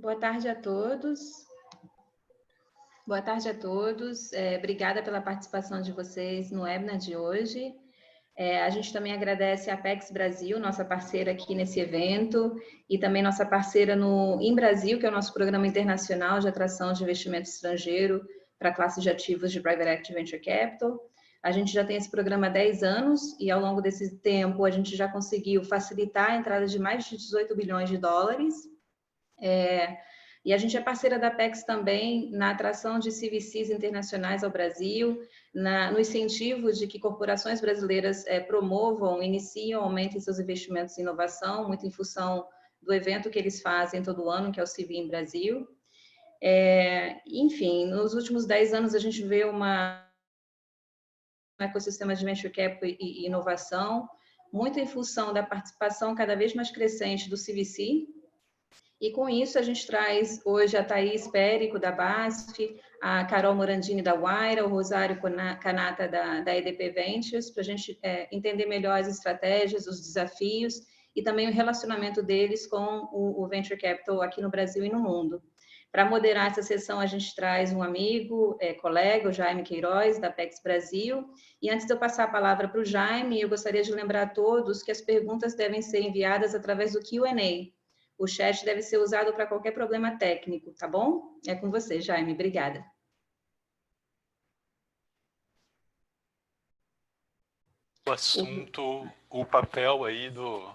Boa tarde a todos. Boa tarde a todos. Obrigada pela participação de vocês no webinar de hoje. A gente também agradece a Apex Brasil, nossa parceira aqui nesse evento, e também nossa parceira no Em Brasil, que é o nosso programa internacional de atração de investimento estrangeiro para a classe de ativos de Private Equity Venture Capital. A gente já tem esse programa há 10 anos e ao longo desse tempo a gente já conseguiu facilitar a entrada de mais de 18 bilhões de dólares. E a gente é parceira da Apex também na atração de CVCs internacionais ao Brasil, no incentivo de que corporações brasileiras promovam, iniciam, aumentem seus investimentos em inovação, muito em função do evento que eles fazem todo ano, que é o CV em Brasil. Enfim, nos últimos 10 anos a gente vê um ecossistema de venture capital e inovação, muito em função da participação cada vez mais crescente do CVC. E com isso a gente traz hoje a Thaís Périco, da BASF, a Carol Morandini, da Wayra, o Rosário Canata, da EDP Ventures, para a gente entender melhor as estratégias, os desafios e também o relacionamento deles com o Venture Capital aqui no Brasil e no mundo. Para moderar essa sessão, a gente traz um amigo, colega, o Jaime Queiroz, da Apex Brasil. E antes de eu passar a palavra para o Jaime, eu gostaria de lembrar a todos que as perguntas devem ser enviadas através do Q&A. O chat deve ser usado para qualquer problema técnico, tá bom? É com você, Jaime. Obrigada. O assunto, o papel aí do...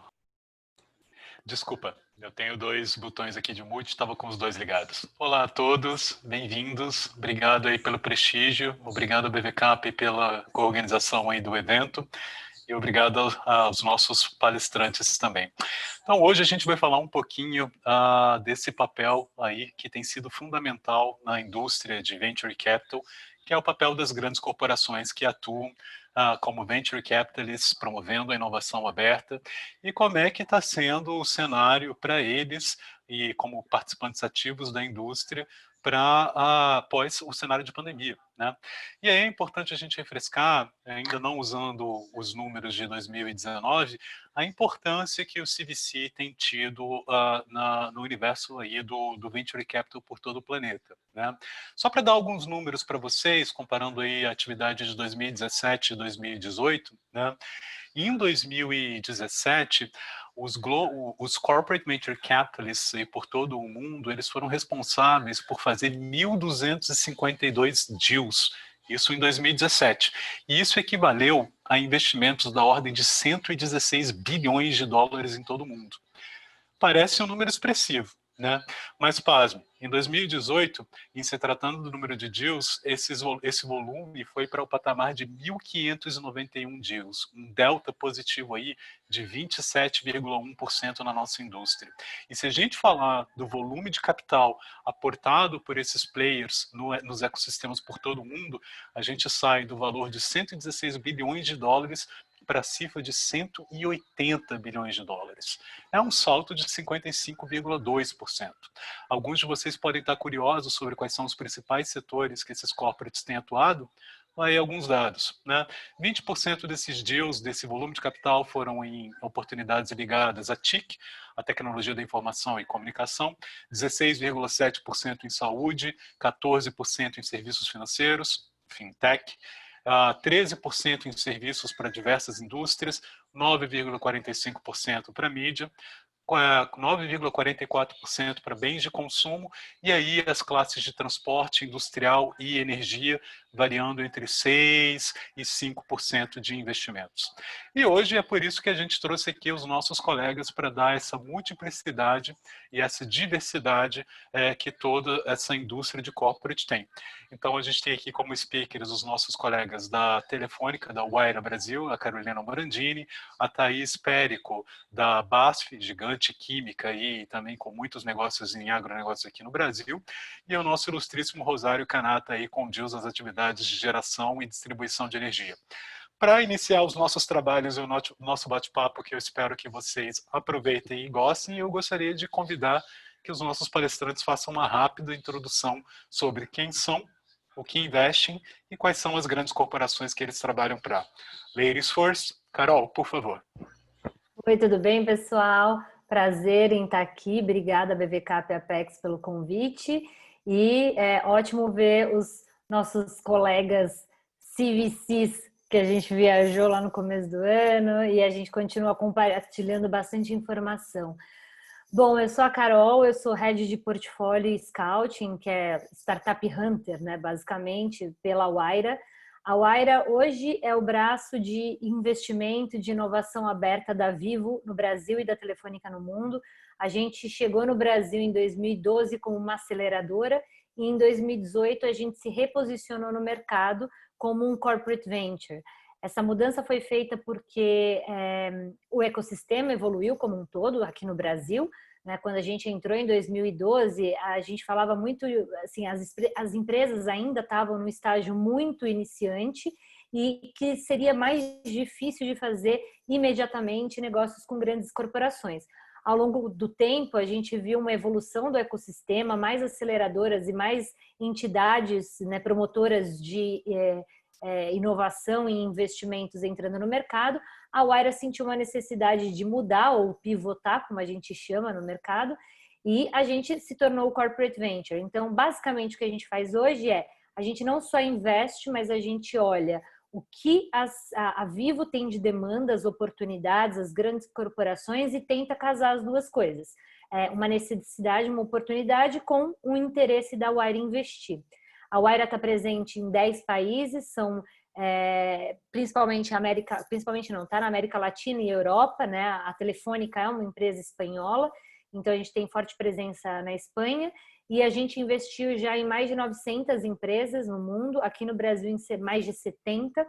Desculpa, eu tenho dois botões aqui de mute, estava com os dois ligados. Olá a todos, bem-vindos. Obrigado aí pelo prestígio, obrigado ao BVCAP pela coorganização aí do evento. E obrigado aos nossos palestrantes também. Então, hoje a gente vai falar um pouquinho desse papel aí que tem sido fundamental na indústria de Venture Capital, que é o papel das grandes corporações que atuam como Venture Capitalists, promovendo a inovação aberta, e como é que está sendo o cenário para eles, e como participantes ativos da indústria, para após o cenário de pandemia, né? E aí é importante a gente refrescar, ainda não usando os números de 2019, a importância que o CVC tem tido no universo aí do Venture Capital por todo o planeta, né? Só para dar alguns números para vocês, comparando aí a atividade de 2017 e 2018, né? Em 2017, os corporate venture capitalists aí por todo o mundo, eles foram responsáveis por fazer 1.252 deals, isso em 2017. E isso equivaleu a investimentos da ordem de 116 bilhões de dólares em todo o mundo. Parece um número expressivo, né? Mas pasme, em 2018, em se tratando do número de deals, esse volume foi para o patamar de 1.591 deals, um delta positivo aí de 27,1% na nossa indústria. E se a gente falar do volume de capital aportado por esses players nos ecossistemas por todo o mundo, a gente sai do valor de 116 bilhões de dólares para a cifra de 180 bilhões de dólares. É um salto de 55,2%. Alguns de vocês podem estar curiosos sobre quais são os principais setores que esses corporates têm atuado. Aí alguns dados, né? 20% desses deals, desse volume de capital, foram em oportunidades ligadas à TIC, a tecnologia da informação e comunicação, 16,7% em saúde, 14% em serviços financeiros, fintech, 13% em serviços para diversas indústrias, 9,45% para mídia, 9,44% para bens de consumo, e aí as classes de transporte industrial e energia variando entre 6% e 5% de investimentos. E hoje é por isso que a gente trouxe aqui os nossos colegas para dar essa multiplicidade e essa diversidade que toda essa indústria de corporate tem. Então a gente tem aqui como speakers os nossos colegas da Telefônica, da Wayra Brasil, a Carolina Morandini, a Thaís Périco, da BASF, gigante química e também com muitos negócios em agronegócios aqui no Brasil, e o nosso ilustríssimo Rosário Canata aí com deals nas atividades de geração e distribuição de energia. Para iniciar os nossos trabalhos e o nosso bate-papo, que eu espero que vocês aproveitem e gostem, eu gostaria de convidar que os nossos palestrantes façam uma rápida introdução sobre quem são, o que investem e quais são as grandes corporações que eles trabalham para. Ladies first. Carol, por favor. Oi, tudo bem, pessoal? prazer em estar aqui. Obrigada, BVCap e Apex, pelo convite. E é ótimo ver os nossos colegas CVCs que a gente viajou lá no começo do ano e a gente continua compartilhando bastante informação. Bom, eu sou a Carol, eu sou Head de Portfólio e Scouting, que é Startup Hunter, né, basicamente, pela Wayra. A Wayra hoje é o braço de investimento de inovação aberta da Vivo no Brasil e da Telefônica no mundo. A gente chegou no Brasil em 2012 como uma aceleradora e em 2018 a gente se reposicionou no mercado como um corporate venture. Essa mudança foi feita porque o ecossistema evoluiu como um todo aqui no Brasil, né? Quando a gente entrou em 2012, a gente falava muito, assim, as empresas ainda estavam no estágio muito iniciante e que seria mais difícil de fazer imediatamente negócios com grandes corporações. Ao longo do tempo, a gente viu uma evolução do ecossistema, mais aceleradoras e mais entidades, né, promotoras de inovação e investimentos entrando no mercado. A Wayra sentiu uma necessidade de mudar ou pivotar, como a gente chama no mercado, e a gente se tornou o Corporate Venture. Então, basicamente, o que a gente faz hoje a gente não só investe, mas a gente olha o que a Vivo tem de demandas, oportunidades, as grandes corporações, e tenta casar as duas coisas. Uma necessidade, uma oportunidade com o interesse da Wayra investir. A Wayra está presente em 10 países, são principalmente está na América Latina e Europa, né? A Telefônica é uma empresa espanhola, então a gente tem forte presença na Espanha e a gente investiu já em mais de 900 empresas no mundo, aqui no Brasil em mais de 70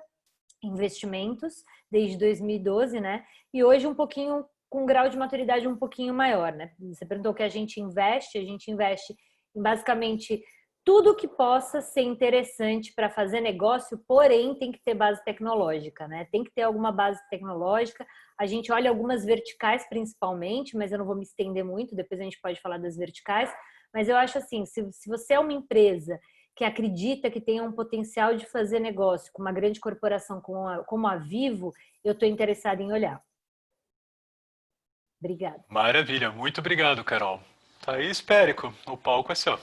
investimentos desde 2012, né? E hoje um pouquinho com um grau de maturidade um pouquinho maior, né? Você perguntou o que a gente investe em basicamente tudo que possa ser interessante para fazer negócio, porém tem que ter base tecnológica, né? Tem que ter alguma base tecnológica. A gente olha algumas verticais principalmente, mas eu não vou me estender muito, depois a gente pode falar das verticais. Mas eu acho assim, se você é uma empresa que acredita que tem um potencial de fazer negócio com uma grande corporação como a Vivo, eu estou interessada em olhar. Obrigada. Maravilha, muito obrigado, Carol. Thaís Périco, o palco é seu.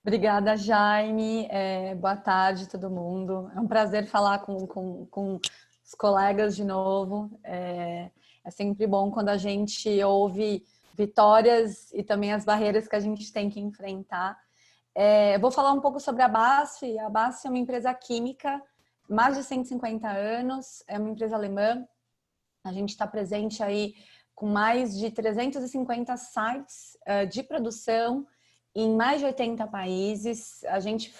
Obrigada, Jaime. Boa tarde, todo mundo. É um prazer falar com os colegas de novo. É sempre bom quando a gente ouve vitórias e também as barreiras que a gente tem que enfrentar. Eu vou falar um pouco sobre a BASF. A BASF é uma empresa química, mais de 150 anos, é uma empresa alemã. A gente está presente aí com mais de 350 sites de produção, em mais de 80 países. A gente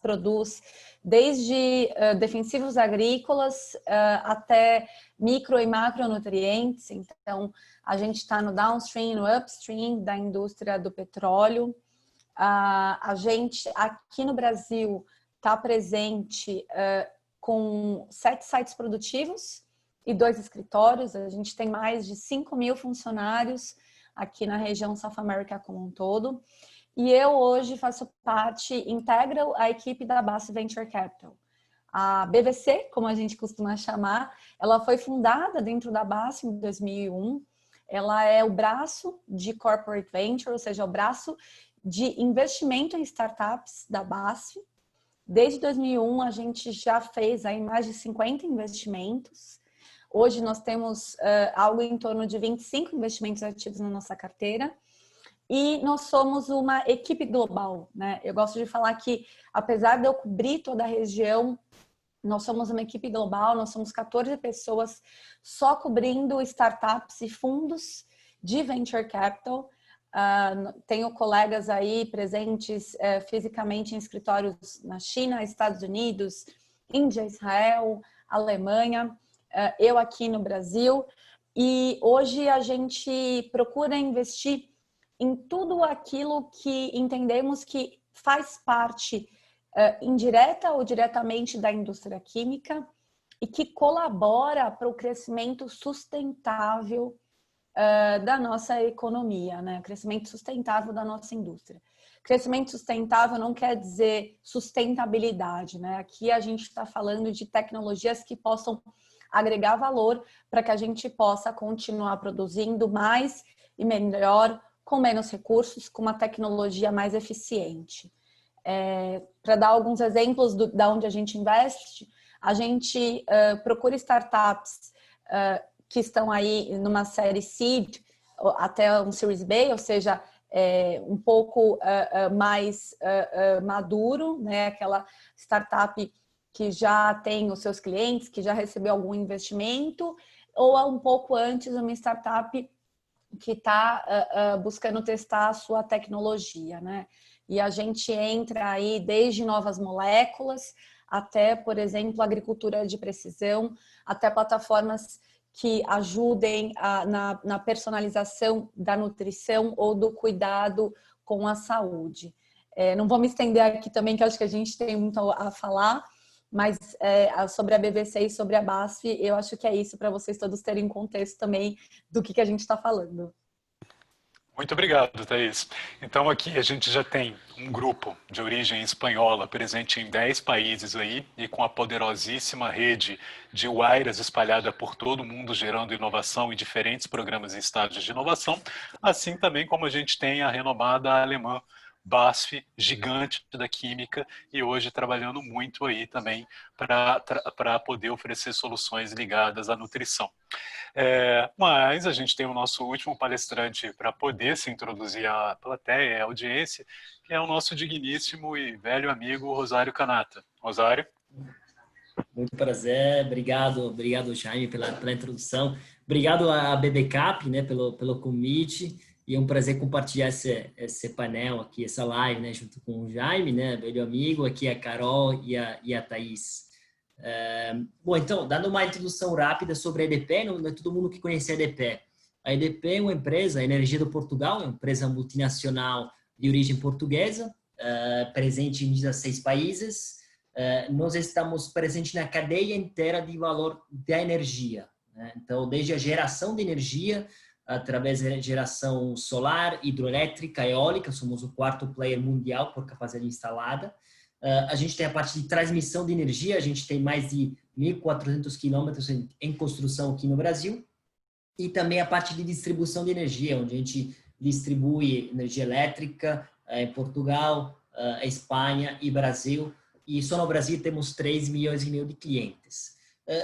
produz desde defensivos agrícolas até micro e macronutrientes. Então, a gente está no downstream, no upstream da indústria do petróleo. A gente, aqui no Brasil, está presente com 7 sites produtivos e 2 escritórios. A gente tem mais de 5.000 funcionários aqui na região South America como um todo. E eu hoje integro a equipe da BASF Venture Capital. A BVC, como a gente costuma chamar, ela foi fundada dentro da BASF em 2001. Ela é o braço de Corporate Venture, ou seja, o braço de investimento em startups da BASF. Desde 2001, a gente já fez aí mais de 50 investimentos. Hoje nós temos algo em torno de 25 investimentos ativos na nossa carteira e nós somos uma equipe global, né? Eu gosto de falar que, apesar de eu cobrir toda a região, nós somos uma equipe global, nós somos 14 pessoas só cobrindo startups e fundos de venture capital. Tenho colegas aí presentes fisicamente em escritórios na China, Estados Unidos, Índia, Israel, Alemanha. Eu aqui no Brasil, e hoje a gente procura investir em tudo aquilo que entendemos que faz parte indireta ou diretamente da indústria química e que colabora para o crescimento sustentável da nossa economia, né? Crescimento sustentável da nossa indústria. Crescimento sustentável não quer dizer sustentabilidade, né? Aqui a gente está falando de tecnologias que possam agregar valor para que a gente possa continuar produzindo mais e melhor, com menos recursos, com uma tecnologia mais eficiente. Para dar alguns exemplos da onde a gente investe, a gente procura startups que estão aí numa série Seed até um Series B, ou seja, um pouco mais maduro, né? Aquela startup que já tem os seus clientes, que já recebeu algum investimento, ou um pouco antes uma startup que está buscando testar a sua tecnologia, né? E a gente entra aí desde novas moléculas até, por exemplo, agricultura de precisão, até plataformas que ajudem na personalização da nutrição ou do cuidado com a saúde. Não vou me estender aqui também, que acho que a gente tem muito a falar, mas sobre a BVC e sobre a BASF, eu acho que é isso, para vocês todos terem contexto também do que a gente está falando. Muito obrigado, Thaís. Então aqui a gente já tem um grupo de origem espanhola presente em 10 países aí e com a poderosíssima rede de Wairas espalhada por todo o mundo, gerando inovação em diferentes programas e estágios de inovação, assim também como a gente tem a renomada alemã BASF, gigante da química, e hoje trabalhando muito aí também para poder oferecer soluções ligadas à nutrição. Mas a gente tem o nosso último palestrante para poder se introduzir à plateia, à audiência, que é o nosso digníssimo e velho amigo Rosário Canata. Rosário? Muito prazer, obrigado Jaime pela introdução, obrigado à BBCAP, né, pelo convite, e é um prazer compartilhar esse painel aqui, essa live, né, junto com o Jaime, né, velho amigo, aqui a Carol e a Thaís. Bom, então, dando uma introdução rápida sobre a EDP, não é todo mundo que conhece a EDP. A EDP é uma empresa, a Energia do Portugal, é uma empresa multinacional de origem portuguesa, presente em 16 países. Nós estamos presentes na cadeia inteira de valor da energia, né? Então, desde a geração de energia, através da geração solar, hidroelétrica, eólica, somos o quarto player mundial por capacidade instalada. A gente tem a parte de transmissão de energia, a gente tem mais de 1.400 quilômetros em construção aqui no Brasil, e também a parte de distribuição de energia, onde a gente distribui energia elétrica em Portugal, Espanha e Brasil, e só no Brasil temos 3,5 milhões de clientes.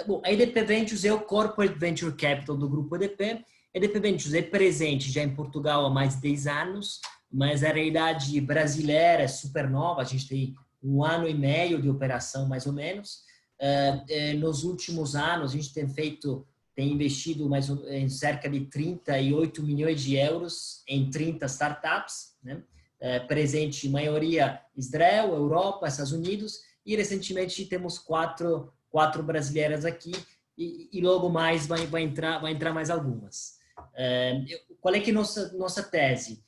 Bom, a EDP Ventures é o Corporate Venture Capital do grupo EDP. A EDP Ventures é presente já em Portugal há mais de 10 anos, mas a realidade brasileira é super nova, a gente tem 1 ano e meio de operação, mais ou menos. Nos últimos anos, a gente tem investido em cerca de 38 milhões de euros em 30 startups, né? Presente, maioria, Israel, Europa, Estados Unidos, e recentemente temos quatro brasileiras aqui, e logo mais vai entrar mais algumas. Qual é que é nossa tese?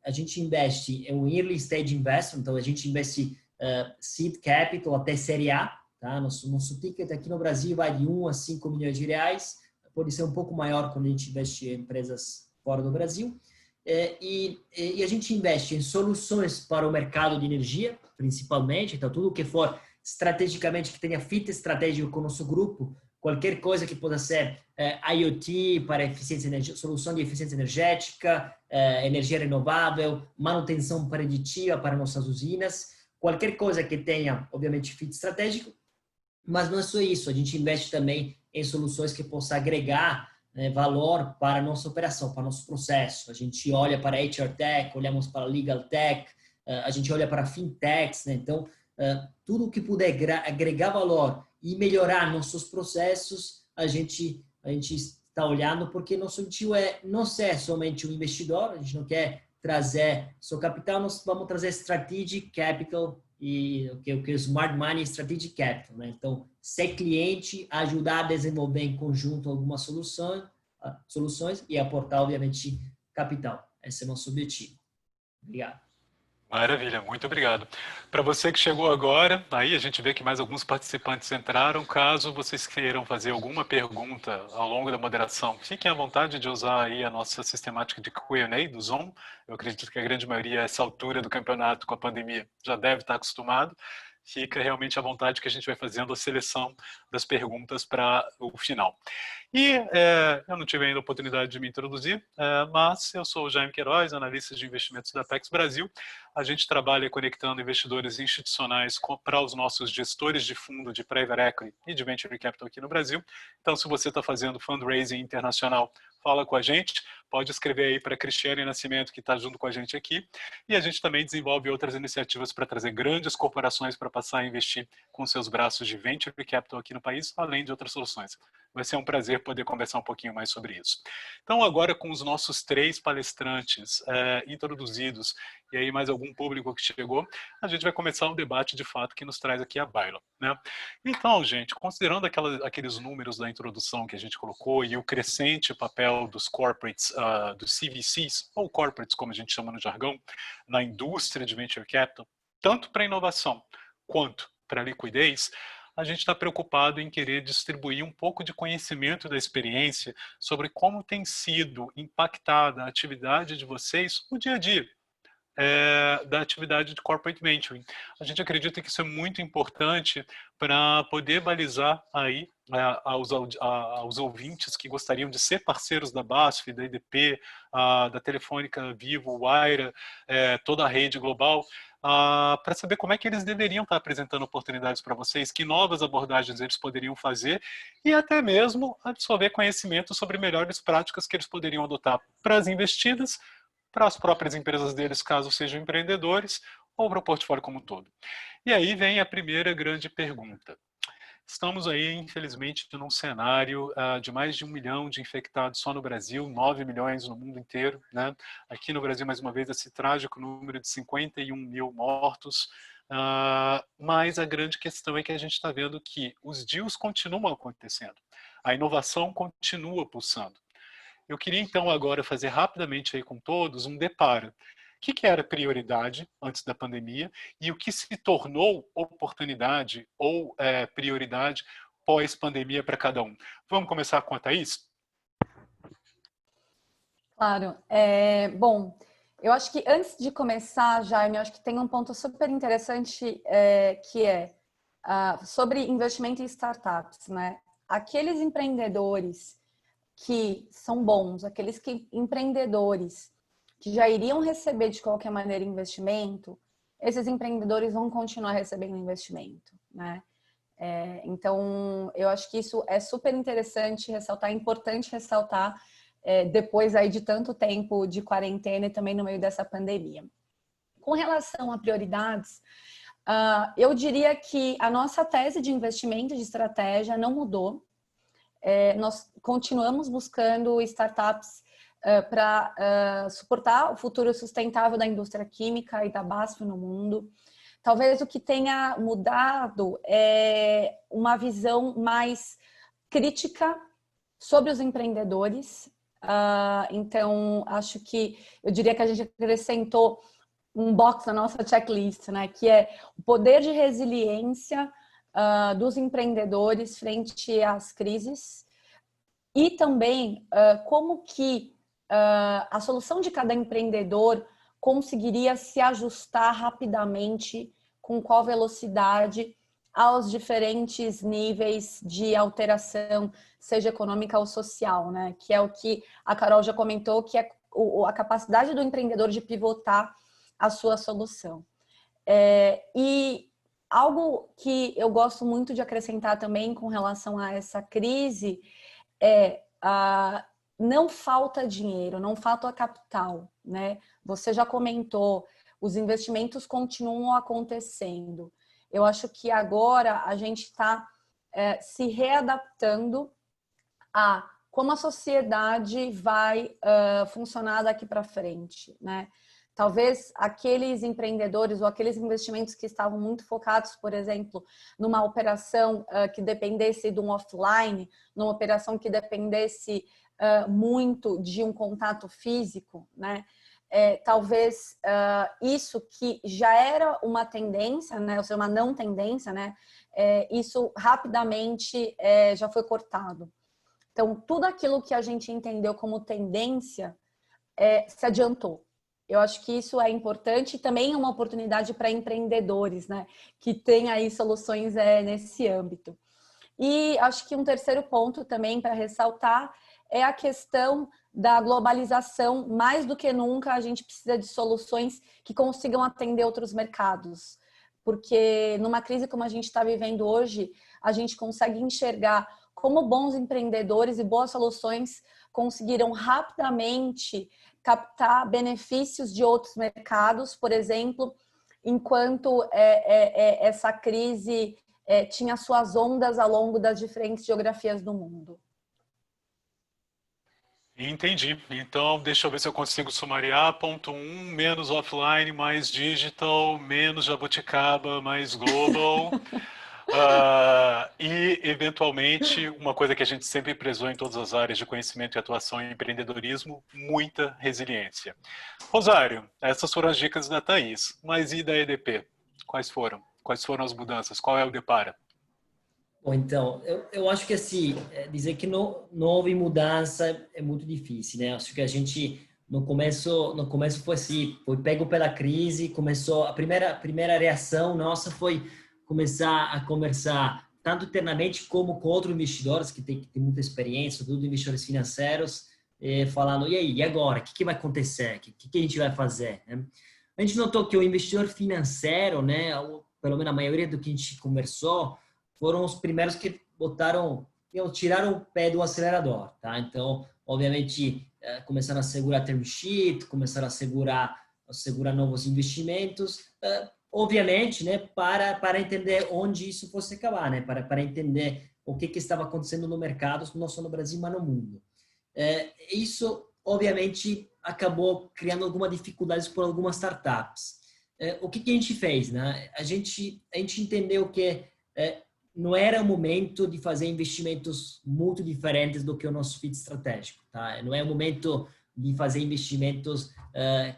A gente investe em um early stage investment, então a gente investe seed capital até série A, tá? Nosso ticket aqui no Brasil vai de 1 a 5 milhões de reais, pode ser um pouco maior quando a gente investe em empresas fora do Brasil, e a gente investe em soluções para o mercado de energia, principalmente, então tudo que for estrategicamente que tenha fit estratégico com o nosso grupo, qualquer coisa que possa ser IoT para eficiência, solução de eficiência energética, energia renovável, manutenção preditiva para nossas usinas, qualquer coisa que tenha, obviamente, fit estratégico, mas não é só isso, a gente investe também em soluções que possam agregar valor para a nossa operação, para o nosso processo. A gente olha para HR Tech, olhamos para Legal Tech, a gente olha para Fintechs, né? Então, tudo que puder agregar valor e melhorar nossos processos, a gente está olhando, porque nosso objetivo não ser somente um investidor, a gente não quer trazer só capital, nós vamos trazer strategic capital e o que é smart money, strategic capital, né? Então, ser cliente, ajudar a desenvolver em conjunto algumas soluções e aportar, obviamente, capital. Esse é o nosso objetivo. Obrigado. Maravilha, muito obrigado. Para você que chegou agora, aí a gente vê que mais alguns participantes entraram. Caso vocês queiram fazer alguma pergunta ao longo da moderação, fiquem à vontade de usar aí a nossa sistemática de Q&A do Zoom. Eu acredito que a grande maioria, a essa altura do campeonato com a pandemia, já deve estar acostumado. fica realmente à vontade que a gente vai fazendo a seleção das perguntas para o final. E eu não tive ainda a oportunidade de me introduzir, mas eu sou o Jaime Queiroz, analista de investimentos da Apex Brasil. A gente trabalha conectando investidores institucionais para os nossos gestores de fundo de private equity e de venture capital aqui no Brasil. Então, se você está fazendo fundraising internacional, fala com a gente, pode escrever aí para a Cristiane Nascimento, que está junto com a gente aqui. E a gente também desenvolve outras iniciativas para trazer grandes corporações para passar a investir com seus braços de venture capital aqui no país, além de outras soluções. Vai ser um prazer poder conversar um pouquinho mais sobre isso. Então, agora com os nossos 3 palestrantes introduzidos, e aí mais algum público que chegou, a gente vai começar um debate de fato que nos traz aqui a baila, né? Então, gente, considerando aqueles números da introdução que a gente colocou e o crescente papel dos corporates, dos CVCs, ou corporates como a gente chama no jargão, na indústria de venture capital, tanto para inovação quanto para liquidez, a gente está preocupado em querer distribuir um pouco de conhecimento da experiência sobre como tem sido impactada a atividade de vocês no dia a dia. Da atividade de corporate venturing. A gente acredita que isso é muito importante para poder balizar aí aos ouvintes que gostariam de ser parceiros da BASF, da EDP, da Telefônica, Vivo, Wire, toda a rede global, para saber como é que eles deveriam estar apresentando oportunidades para vocês, que novas abordagens eles poderiam fazer e até mesmo absorver conhecimento sobre melhores práticas que eles poderiam adotar para as investidas, para as próprias empresas deles, caso sejam empreendedores, ou para o portfólio como um todo. E aí vem a primeira grande pergunta. Estamos aí, infelizmente, num cenário de mais de 1 milhão de infectados só no Brasil, 9 milhões no mundo inteiro, né? Aqui no Brasil, mais uma vez, esse trágico número de 51 mil mortos. Mas a grande questão é que a gente está vendo que os deals continuam acontecendo. A inovação continua pulsando. Eu queria, então, agora fazer rapidamente aí com todos um deparo. O que era prioridade antes da pandemia e o que se tornou oportunidade ou prioridade pós-pandemia para cada um? Vamos começar com a Thaís? Claro. Bom, eu acho que antes de começar, Jaime, eu acho que tem um ponto super interessante que é sobre investimento em startups, né? Aqueles empreendedores que são bons, aqueles empreendedores que já iriam receber de qualquer maneira investimento, esses empreendedores vão continuar recebendo investimento, né? Então, eu acho que isso é super interessante ressaltar, é importante ressaltar depois aí de tanto tempo de quarentena e também no meio dessa pandemia. Com relação a prioridades, eu diria que a nossa tese de investimento de estratégia não mudou. Nós continuamos buscando startups para suportar o futuro sustentável da indústria química e da BASF no mundo. Talvez o que tenha mudado é uma visão mais crítica sobre os empreendedores. Então, acho que eu diria que a gente acrescentou um box na nossa checklist, né? Que é o poder de resiliência dos empreendedores frente às crises e também como que a solução de cada empreendedor conseguiria se ajustar rapidamente, com qual velocidade, aos diferentes níveis de alteração, seja econômica ou social, né? Que é o que a Carol já comentou, que é a capacidade do empreendedor de pivotar a sua solução. E algo que eu gosto muito de acrescentar também com relação a essa crise não falta dinheiro, não falta capital, né? Você já comentou, os investimentos continuam acontecendo. Eu acho que agora a gente está se readaptando a como a sociedade vai funcionar daqui para frente, né? Talvez aqueles empreendedores ou aqueles investimentos que estavam muito focados, por exemplo, numa operação que dependesse de um offline, numa operação que dependesse muito de um contato físico, né? Talvez isso que já era uma tendência, né? Ou seja, uma não tendência, né? Isso rapidamente já foi cortado. Então, tudo aquilo que a gente entendeu como tendência se adiantou. Eu acho que isso é importante e também é uma oportunidade para empreendedores, né? Que têm aí soluções nesse âmbito. E acho que um terceiro ponto também para ressaltar é a questão da globalização. Mais do que nunca, a gente precisa de soluções que consigam atender outros mercados. Porque numa crise como a gente está vivendo hoje, a gente consegue enxergar como bons empreendedores e boas soluções conseguiram rapidamente captar benefícios de outros mercados, por exemplo, enquanto essa crise tinha suas ondas ao longo das diferentes geografias do mundo. Entendi. Então, deixa eu ver se eu consigo sumariar. Ponto 1, menos offline, mais digital, menos jabuticaba, mais global. E, eventualmente, uma coisa que a gente sempre prezou em todas as áreas de conhecimento e atuação em empreendedorismo, muita resiliência. Rosário, essas foram as dicas da Thaís. Mas e da EDP? Quais foram? Quais foram as mudanças? Qual é o depara? Bom, então, eu acho que assim, dizer que não houve mudança é muito difícil, né? Acho que a gente, no começo foi assim, foi pego pela crise, começou, a primeira reação nossa foi começar a conversar tanto internamente como com outros investidores que tem muita experiência, tudo investidores financeiros, falando, e agora? O que vai acontecer? O que a gente vai fazer? Né? A gente notou que o investidor financeiro, né, pelo menos a maioria do que a gente conversou, foram os primeiros que tiraram o pé do acelerador, tá? Então, obviamente, começaram a segurar term sheet, começaram a segurar novos investimentos, obviamente, né, para entender onde isso fosse acabar, né, para entender o que estava acontecendo no mercado, não só no Brasil, mas no mundo. Isso, obviamente, acabou criando algumas dificuldades por algumas startups. O que a gente fez, né? A gente entendeu que não era o momento de fazer investimentos muito diferentes do que o nosso fit estratégico, tá? Não é o momento de fazer investimentos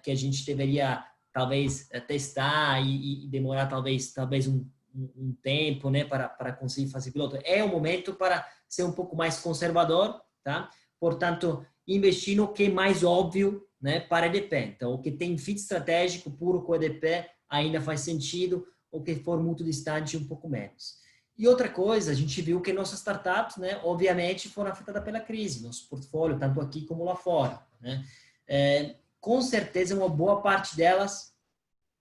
que a gente deveria talvez testar e demorar talvez um tempo, né, para conseguir fazer piloto. É o momento para ser um pouco mais conservador, tá? Portanto, investir no que é mais óbvio, né, para EDP. Então, o que tem fit estratégico puro com EDP ainda faz sentido, o que for muito distante um pouco menos. E outra coisa, a gente viu que nossas startups, né, obviamente, foram afetadas pela crise, nosso portfólio, tanto aqui como lá fora, né? Com certeza, uma boa parte delas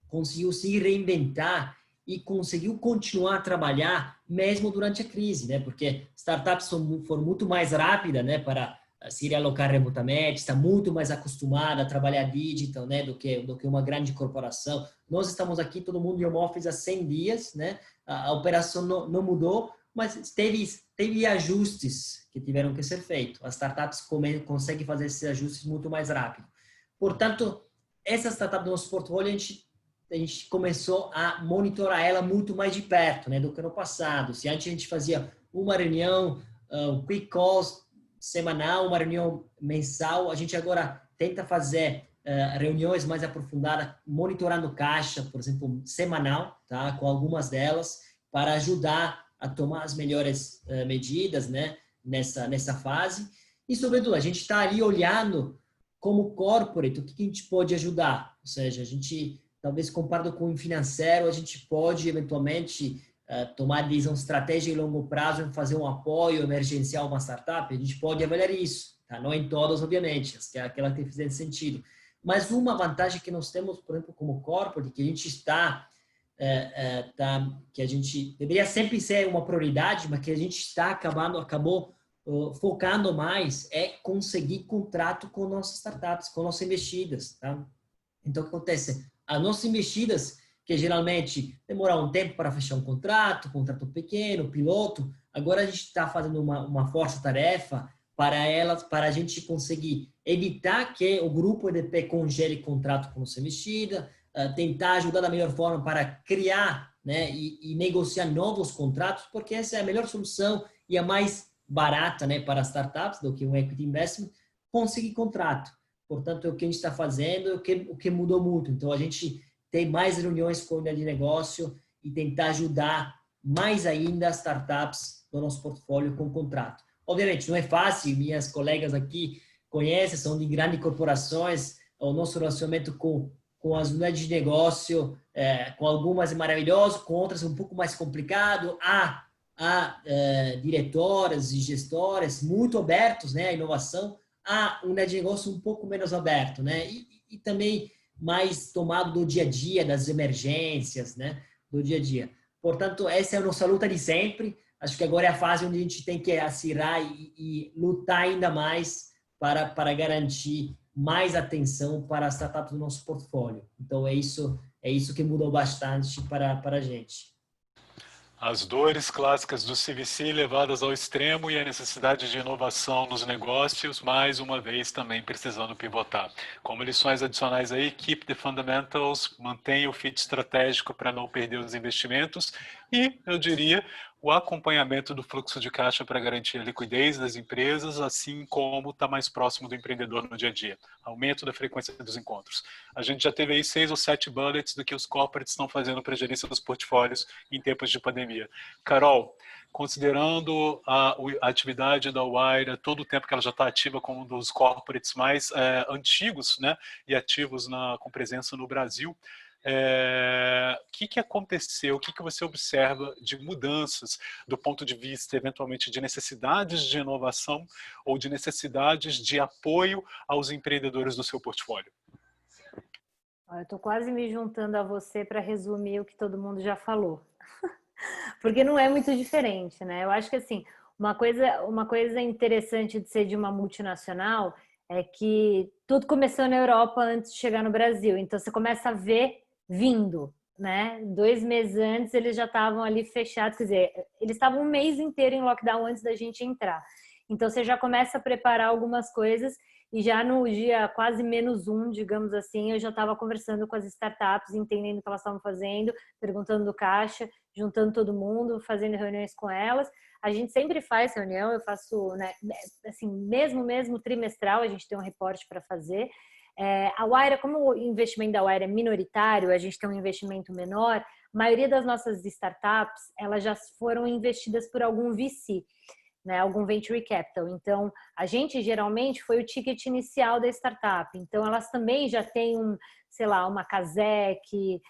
conseguiu se reinventar e conseguiu continuar a trabalhar mesmo durante a crise, né? Porque startups foram muito mais rápidas, né, para se realocar remotamente, está muito mais acostumada a trabalhar digital, né, do que uma grande corporação. Nós estamos aqui, todo mundo em home office há 100 dias, né? A operação não mudou, mas teve ajustes que tiveram que ser feitos. As startups conseguem fazer esses ajustes muito mais rápido. Portanto, essa startup do nosso portfólio, a gente começou a monitorar ela muito mais de perto, né, do que no passado. Se antes a gente fazia uma reunião, quick calls semanal, uma reunião mensal, a gente agora tenta fazer reuniões mais aprofundadas, monitorando caixa, por exemplo, semanal, tá? Com algumas delas, para ajudar a tomar as melhores medidas, né? Nessa fase. E, sobretudo, a gente está ali olhando como corporate, o que a gente pode ajudar. Ou seja, a gente, talvez comparado com o financeiro, a gente pode, eventualmente, tomar decisão estratégica em longo prazo, em fazer um apoio emergencial a uma startup. A gente pode avaliar isso. Tá? Não em todas, obviamente, aquela que fizer sentido. Mas uma vantagem que nós temos, por exemplo, como corporate, que a gente que a gente deveria sempre ser uma prioridade, mas que a gente acabou focando mais, é conseguir contrato com nossas startups, com nossas investidas. Tá? Então, o que acontece? As nossas investidas, que geralmente demoram um tempo para fechar um contrato pequeno, piloto, agora a gente está fazendo uma força-tarefa para a gente conseguir evitar que o grupo EDP congele contrato com nossa investida, tentar ajudar da melhor forma para criar, né, e negociar novos contratos, porque essa é a melhor solução e a mais barata, né, para startups do que um equity investment, conseguir contrato. Portanto, é o que a gente está fazendo, o que mudou muito. Então, a gente tem mais reuniões com a unidade de negócio e tentar ajudar mais ainda as startups do nosso portfólio com contrato. Obviamente, não é fácil, minhas colegas aqui conhecem, são de grandes corporações, o nosso relacionamento com as unidades de negócio, com algumas é maravilhoso, com outras um pouco mais complicado. Há diretoras e gestoras muito abertos, né, à inovação. Há unidade de negócio um pouco menos aberto, né, e também mais tomado do dia a dia, das emergências, né, do dia a dia. Portanto, essa é a nossa luta de sempre. Acho que agora é a fase onde a gente tem que acirrar e lutar ainda mais para garantir mais atenção para as startups do nosso portfólio. Então, é isso que mudou bastante para a gente. As dores clássicas do CVC levadas ao extremo e a necessidade de inovação nos negócios, mais uma vez também precisando pivotar. Como lições adicionais aí, keep the fundamentals, mantenha o fit estratégico para não perder os investimentos e, eu diria, o acompanhamento do fluxo de caixa para garantir a liquidez das empresas, assim como estar mais próximo do empreendedor no dia a dia. Aumento da frequência dos encontros. A gente já teve aí 6 ou 7 bullets do que os corporates estão fazendo para a gerência dos portfólios em tempos de pandemia. Carol, considerando a atividade da Wayra, todo o tempo que ela já está ativa como um dos corporates mais antigos, né, e ativos com presença no Brasil, o que aconteceu, o que você observa de mudanças do ponto de vista, eventualmente, de necessidades de inovação ou de necessidades de apoio aos empreendedores do seu portfólio? Eu estou quase me juntando a você para resumir o que todo mundo já falou. Porque não é muito diferente, né? Eu acho que, assim, uma coisa interessante de ser de uma multinacional é que tudo começou na Europa antes de chegar no Brasil. Então, você começa a ver vindo, né? 2 meses antes, eles já estavam ali fechados. Quer dizer, eles estavam um mês inteiro em lockdown antes da gente entrar. Então, você já começa a preparar algumas coisas e já no dia quase -1, digamos assim, eu já estava conversando com as startups, entendendo o que elas estavam fazendo, perguntando do caixa, juntando todo mundo, fazendo reuniões com elas. A gente sempre faz reunião, eu faço, né, assim, mesmo trimestral, a gente tem um reporte para fazer. A Wayra, como o investimento da Wayra é minoritário, a gente tem um investimento menor, a maioria das nossas startups, elas já foram investidas por algum VC, né, algum Venture Capital. Então, a gente geralmente foi o ticket inicial da startup. Então, elas também já têm uma Kazek,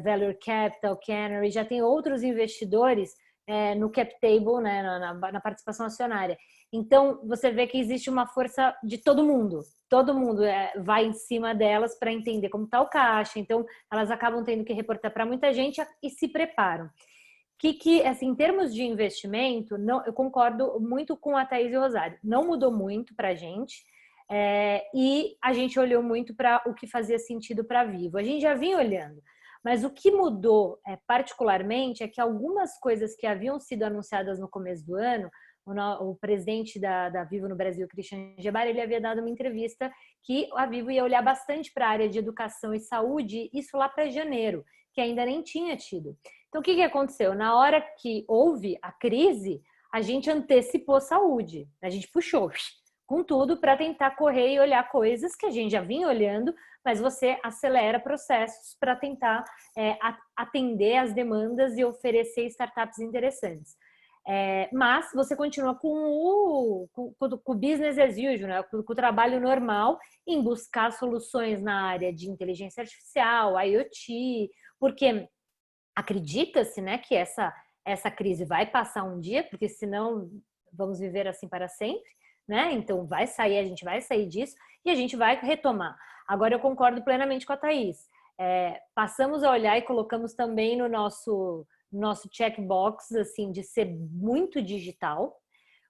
Value Capital, Canary, já tem outros investidores no cap table, né, na participação acionária. Então, você vê que existe uma força de todo mundo vai em cima delas para entender como está o caixa. Então, elas acabam tendo que reportar para muita gente e se preparam. Assim, em termos de investimento, não, eu concordo muito com a Thaís e o Rosário. Não mudou muito para a gente e a gente olhou muito para o que fazia sentido para a Vivo. A gente já vinha olhando. Mas o que mudou particularmente é que algumas coisas que haviam sido anunciadas no começo do ano, o presidente da Vivo no Brasil, Christian Gebara, ele havia dado uma entrevista que a Vivo ia olhar bastante para a área de educação e saúde, isso lá para janeiro, que ainda nem tinha tido. Então, o que aconteceu? Na hora que houve a crise, a gente antecipou saúde, a gente puxou com tudo para tentar correr e olhar coisas que a gente já vinha olhando, mas você acelera processos para tentar atender as demandas e oferecer startups interessantes. Mas você continua com o business as usual, né? Com o trabalho normal em buscar soluções na área de inteligência artificial, IoT, porque acredita-se, né, que essa crise vai passar um dia, porque senão vamos viver assim para sempre, né? Então a gente vai sair disso e a gente vai retomar. Agora eu concordo plenamente com a Thaís. Passamos a olhar e colocamos também no nosso checkbox, assim, de ser muito digital.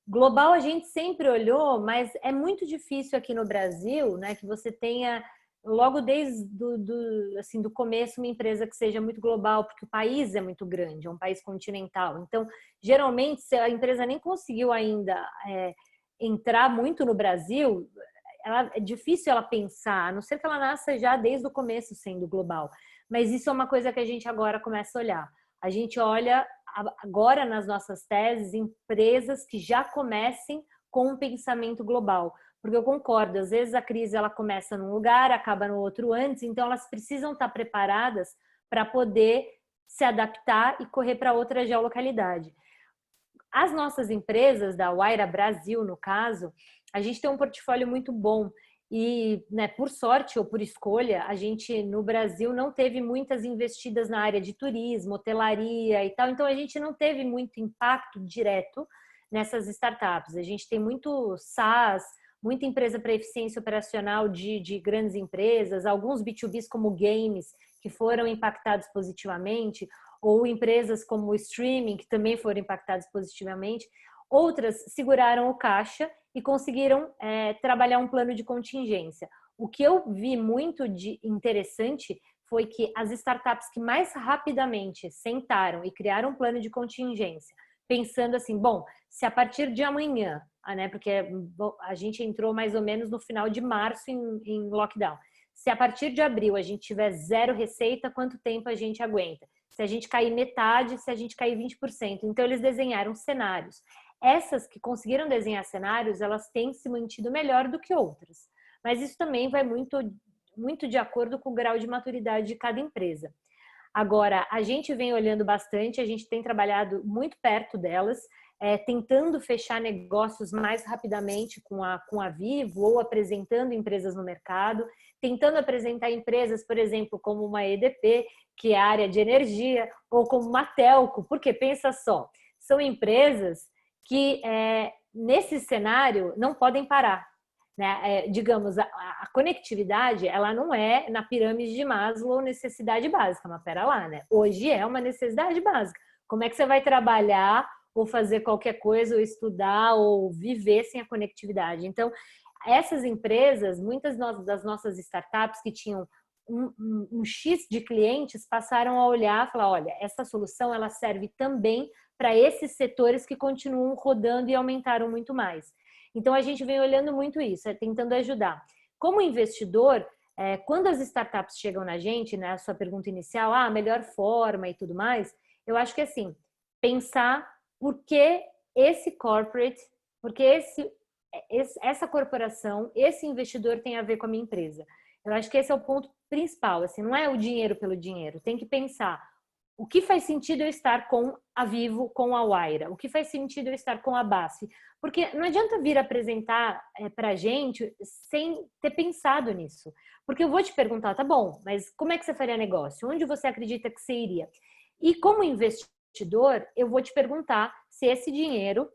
Global a gente sempre olhou, mas é muito difícil aqui no Brasil, né, que você tenha logo desde do começo uma empresa que seja muito global, porque o país é muito grande, é um país continental. Então, geralmente, se a empresa nem conseguiu ainda entrar muito no Brasil, é difícil ela pensar, a não ser que ela nasça já desde o começo sendo global. Mas isso é uma coisa que a gente agora começa a olhar. A gente olha agora nas nossas teses empresas que já comecem com um pensamento global. Porque eu concordo, às vezes a crise ela começa num lugar, acaba no outro antes, então elas precisam estar preparadas para poder se adaptar e correr para outra geolocalidade. As nossas empresas, da Wayra Brasil, no caso, a gente tem um portfólio muito bom E, né, por sorte ou por escolha, a gente no Brasil não teve muitas investidas na área de turismo, hotelaria e tal, então a gente não teve muito impacto direto nessas startups. A gente tem muito SaaS, muita empresa para eficiência operacional de grandes empresas, alguns B2Bs como games, que foram impactados positivamente, ou empresas como o streaming, que também foram impactadas positivamente. Outras seguraram o caixa e conseguiram trabalhar um plano de contingência. O que eu vi muito de interessante foi que as startups que mais rapidamente sentaram e criaram um plano de contingência, pensando assim, bom, se a partir de amanhã, né, porque a gente entrou mais ou menos no final de março em lockdown, se a partir de abril a gente tiver 0 receita, quanto tempo a gente aguenta? Se a gente cair metade, se a gente cair 20%. Então, eles desenharam cenários. Essas que conseguiram desenhar cenários, elas têm se mantido melhor do que outras. Mas isso também vai muito de acordo com o grau de maturidade de cada empresa. Agora, a gente vem olhando bastante, a gente tem trabalhado muito perto delas, tentando fechar negócios mais rapidamente com a Vivo ou apresentando empresas no mercado, tentando apresentar empresas, por exemplo, como uma EDP, que é a área de energia, ou como uma Telco, porque pensa só, são empresas que nesse cenário não podem parar, né? Digamos, a conectividade, ela não é na pirâmide de Maslow necessidade básica, mas pera lá, né? Hoje é uma necessidade básica. Como é que você vai trabalhar ou fazer qualquer coisa, ou estudar, ou viver sem a conectividade? Então, essas empresas, muitas das nossas startups que tinham um X de clientes, passaram a olhar e falar, olha, essa solução ela serve também para esses setores que continuam rodando e aumentaram muito mais. Então, a gente vem olhando muito isso, tentando ajudar. Como investidor, quando as startups chegam na gente, né, a sua pergunta inicial, a melhor forma e tudo mais, eu acho que assim, pensar por que esse corporate, porque essa corporação, esse investidor tem a ver com a minha empresa. Eu acho que esse é o ponto principal, assim, não é o dinheiro pelo dinheiro, tem que pensar o que faz sentido eu estar com a Vivo, com a Wayra, o que faz sentido eu estar com a BASF, porque não adianta vir apresentar para a gente sem ter pensado nisso, porque eu vou te perguntar, tá bom, mas como é que você faria negócio? Onde você acredita que você iria? E como investidor, eu vou te perguntar se esse dinheiro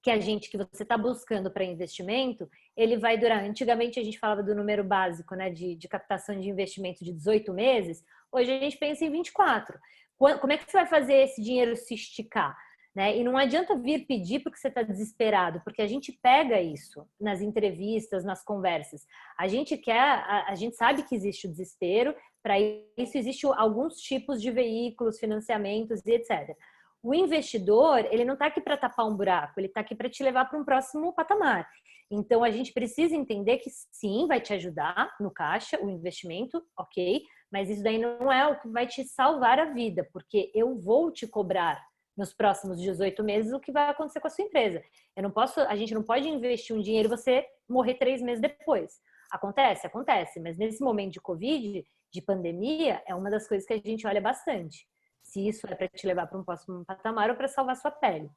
que você está buscando para investimento, ele vai durar. Antigamente a gente falava do número básico, né, de captação de investimento de 18 meses, hoje a gente pensa em 24. Como é que você vai fazer esse dinheiro se esticar? Né? E não adianta vir pedir porque você está desesperado, porque a gente pega isso nas entrevistas, nas conversas. A gente sabe que existe o desespero, para isso existem alguns tipos de veículos, financiamentos e etc. O investidor, ele não está aqui para tapar um buraco, ele está aqui para te levar para um próximo patamar. Então, a gente precisa entender que sim, vai te ajudar no caixa, o investimento, ok, mas isso daí não é o que vai te salvar a vida, porque eu vou te cobrar nos próximos 18 meses o que vai acontecer com a sua empresa. A gente não pode investir um dinheiro e você morrer 3 meses depois. Acontece, mas nesse momento de Covid, de pandemia, é uma das coisas que a gente olha bastante. Se isso é para te levar para um próximo patamar ou para salvar sua pele.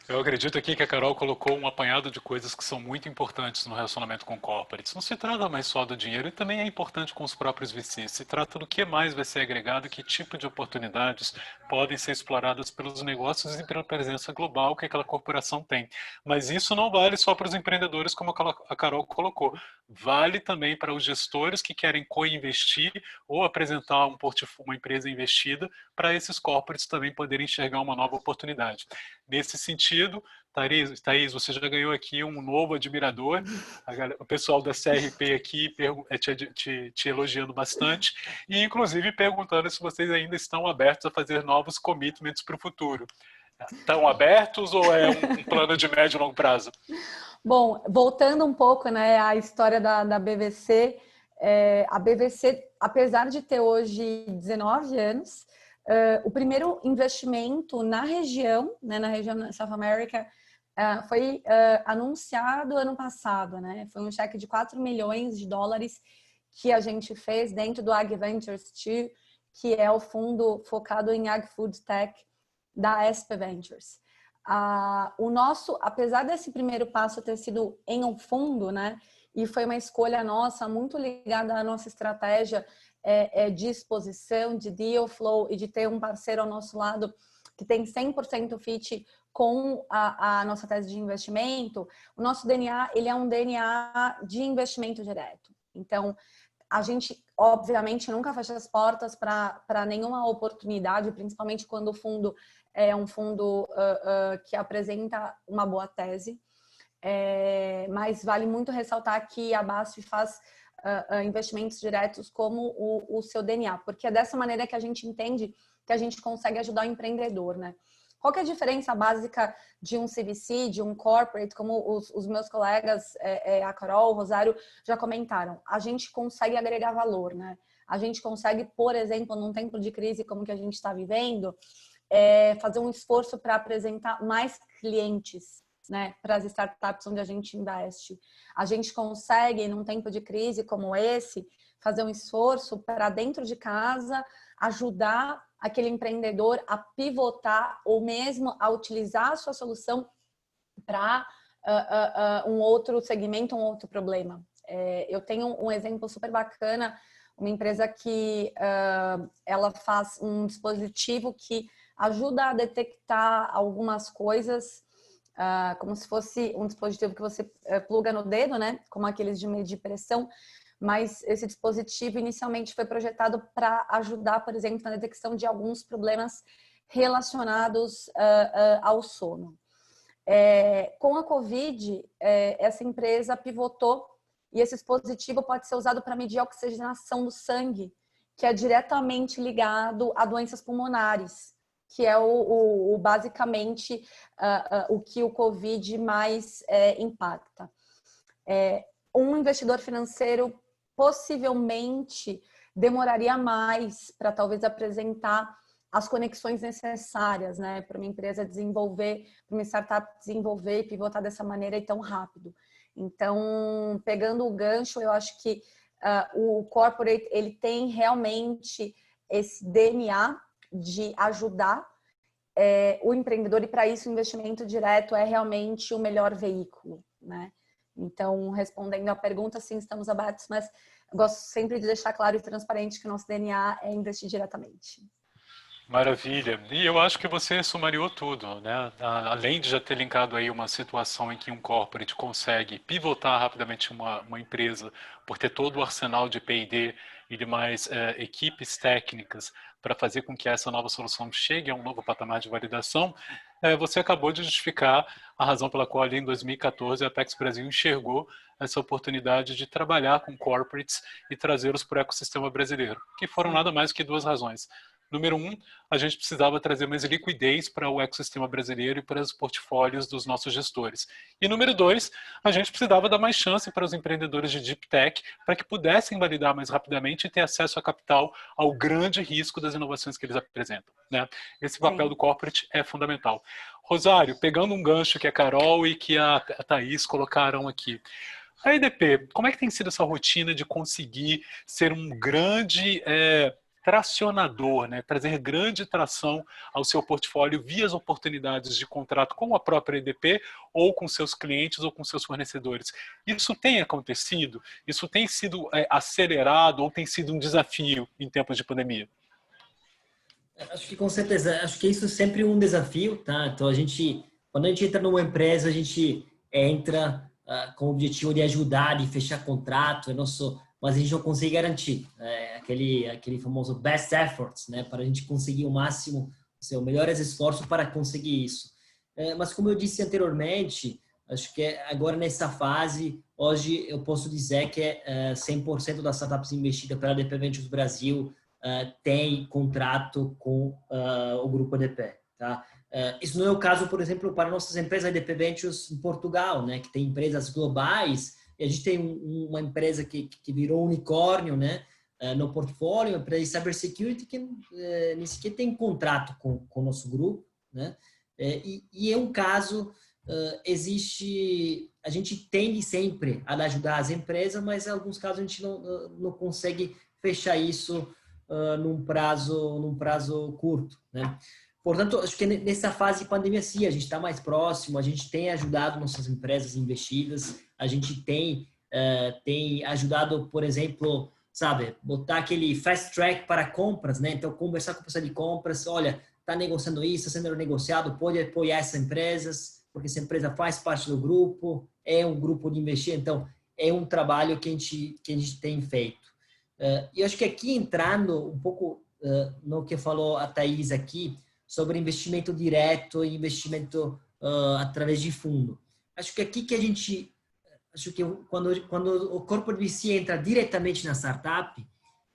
Eu acredito aqui que a Carol colocou um apanhado de coisas que são muito importantes no relacionamento com corporates. Não se trata mais só do dinheiro, e também é importante com os próprios VCs. Se trata do que mais vai ser agregado, que tipo de oportunidades podem ser exploradas pelos negócios e pela presença global que aquela corporação tem. Mas isso não vale só para os empreendedores, como a Carol colocou. Vale também para os gestores que querem co-investir ou apresentar uma empresa investida para esses corporates também poderem enxergar uma nova oportunidade. Nesse sentido, Thaís, você já ganhou aqui um novo admirador, o pessoal da CRP aqui te elogiando bastante e inclusive perguntando se vocês ainda estão abertos a fazer novos commitments para o futuro. Estão abertos ou é um plano de médio e longo prazo? Bom, voltando um pouco, né, à história da BVC, a BVC, apesar de ter hoje 19 anos, o primeiro investimento na região South America, foi anunciado ano passado, né? Foi um cheque de 4 milhões de dólares que a gente fez dentro do Ag Ventures 2, que é o fundo focado em Ag Food Tech da SP Ventures. Apesar desse primeiro passo ter sido em um fundo, né? e foi uma escolha nossa, muito ligada à nossa estratégia de exposição, de deal flow e de ter um parceiro ao nosso lado que tem 100% fit com a nossa tese de investimento. O nosso DNA, ele é um DNA de investimento direto. Então, a gente, obviamente, nunca fecha as portas para nenhuma oportunidade, principalmente quando o fundo é um fundo que apresenta uma boa tese. Mas vale muito ressaltar que a BASF faz investimentos diretos como o seu DNA, porque é dessa maneira que a gente entende que a gente consegue ajudar o empreendedor, né? Qual que é a diferença básica de um CVC, de um corporate, como os meus colegas, a Carol, o Rosário, já comentaram? A gente consegue agregar valor, né? A gente consegue, por exemplo, num tempo de crise como que a gente está vivendo, fazer um esforço para apresentar mais clientes, né, para as startups onde a gente investe. A gente consegue, num tempo de crise como esse, fazer um esforço para dentro de casa ajudar aquele empreendedor a pivotar ou mesmo a utilizar a sua solução para um outro segmento, um outro problema. Eu tenho um exemplo super bacana, uma empresa que ela faz um dispositivo que ajuda a detectar algumas coisas, como se fosse um dispositivo que você pluga no dedo, né? Como aqueles de medir pressão. Mas esse dispositivo inicialmente foi projetado para ajudar, por exemplo, na detecção de alguns problemas relacionados ao sono. Com a Covid, essa empresa pivotou e esse dispositivo pode ser usado para medir a oxigenação do sangue, que é diretamente ligado a doenças pulmonares, que é basicamente o que o Covid mais impacta. Um investidor financeiro possivelmente demoraria mais para talvez apresentar as conexões necessárias, né, para uma empresa desenvolver, para uma startup desenvolver e pivotar dessa maneira e tão rápido. Então, pegando o gancho, eu acho que o corporate, ele tem realmente esse DNA de ajudar o empreendedor, e para isso o investimento direto é realmente o melhor veículo, né? Então, respondendo à pergunta, sim, estamos abertos, mas eu gosto sempre de deixar claro e transparente que o nosso DNA é investir diretamente. Maravilha. E eu acho que você sumariou tudo, né? Além de já ter linkado aí uma situação em que um corporate consegue pivotar rapidamente uma empresa por ter todo o arsenal de P&D e demais equipes técnicas para fazer com que essa nova solução chegue a um novo patamar de validação, você acabou de justificar a razão pela qual ali em 2014 a Apex Brasil enxergou essa oportunidade de trabalhar com corporates e trazê-los para o ecossistema brasileiro, que foram nada mais que duas razões. Número um, a gente precisava trazer mais liquidez para o ecossistema brasileiro e para os portfólios dos nossos gestores. E número dois, a gente precisava dar mais chance para os empreendedores de Deep Tech para que pudessem validar mais rapidamente e ter acesso a capital ao grande risco das inovações que eles apresentam, né? Esse papel do corporate é fundamental. Rosário, pegando um gancho que a Carol e que a Thaís colocaram aqui, a EDP, como é que tem sido essa rotina de conseguir ser um grande tracionador, né? Trazer grande tração ao seu portfólio via as oportunidades de contrato com a própria EDP ou com seus clientes ou com seus fornecedores? Isso tem acontecido? Isso tem sido acelerado ou tem sido um desafio em tempos de pandemia? Acho que com certeza, acho que isso é sempre um desafio, tá? Então quando a gente entra numa empresa, a gente entra com o objetivo de ajudar, de fechar contrato, mas a gente não consegue garantir aquele famoso best efforts, né? Para a gente conseguir o máximo, o melhores esforços para conseguir isso. Mas como eu disse anteriormente, acho que agora nessa fase, hoje eu posso dizer que 100% das startups investidas pela EDP Ventures Brasil tem contrato com o grupo EDP, tá? Isso não é o caso, por exemplo, para nossas empresas EDP Ventures em Portugal, né? Que tem empresas globais, e a gente tem uma empresa que virou unicórnio, né? No portfólio, uma empresa de cybersecurity que nem sequer tem contrato com o nosso grupo, né? E é um caso, a gente tende sempre a ajudar as empresas, mas em alguns casos a gente não consegue fechar isso num prazo curto, né? Portanto, acho que nessa fase de pandemia, sim, a gente está mais próximo, a gente tem ajudado nossas empresas investidas, a gente tem tem ajudado, por exemplo, sabe, botar aquele fast track para compras, né? Então, conversar com o pessoal de compras, olha, está negociando isso, está sendo negociado, pode apoiar essas empresas, porque essa empresa faz parte do grupo, é um grupo de investir, então é um trabalho que a gente tem feito. E eu acho que aqui entrando um pouco no que falou a Thaís aqui, sobre investimento direto e investimento através de fundo. Acho que aqui que a gente, acho que quando o corpo de VC entra diretamente na startup,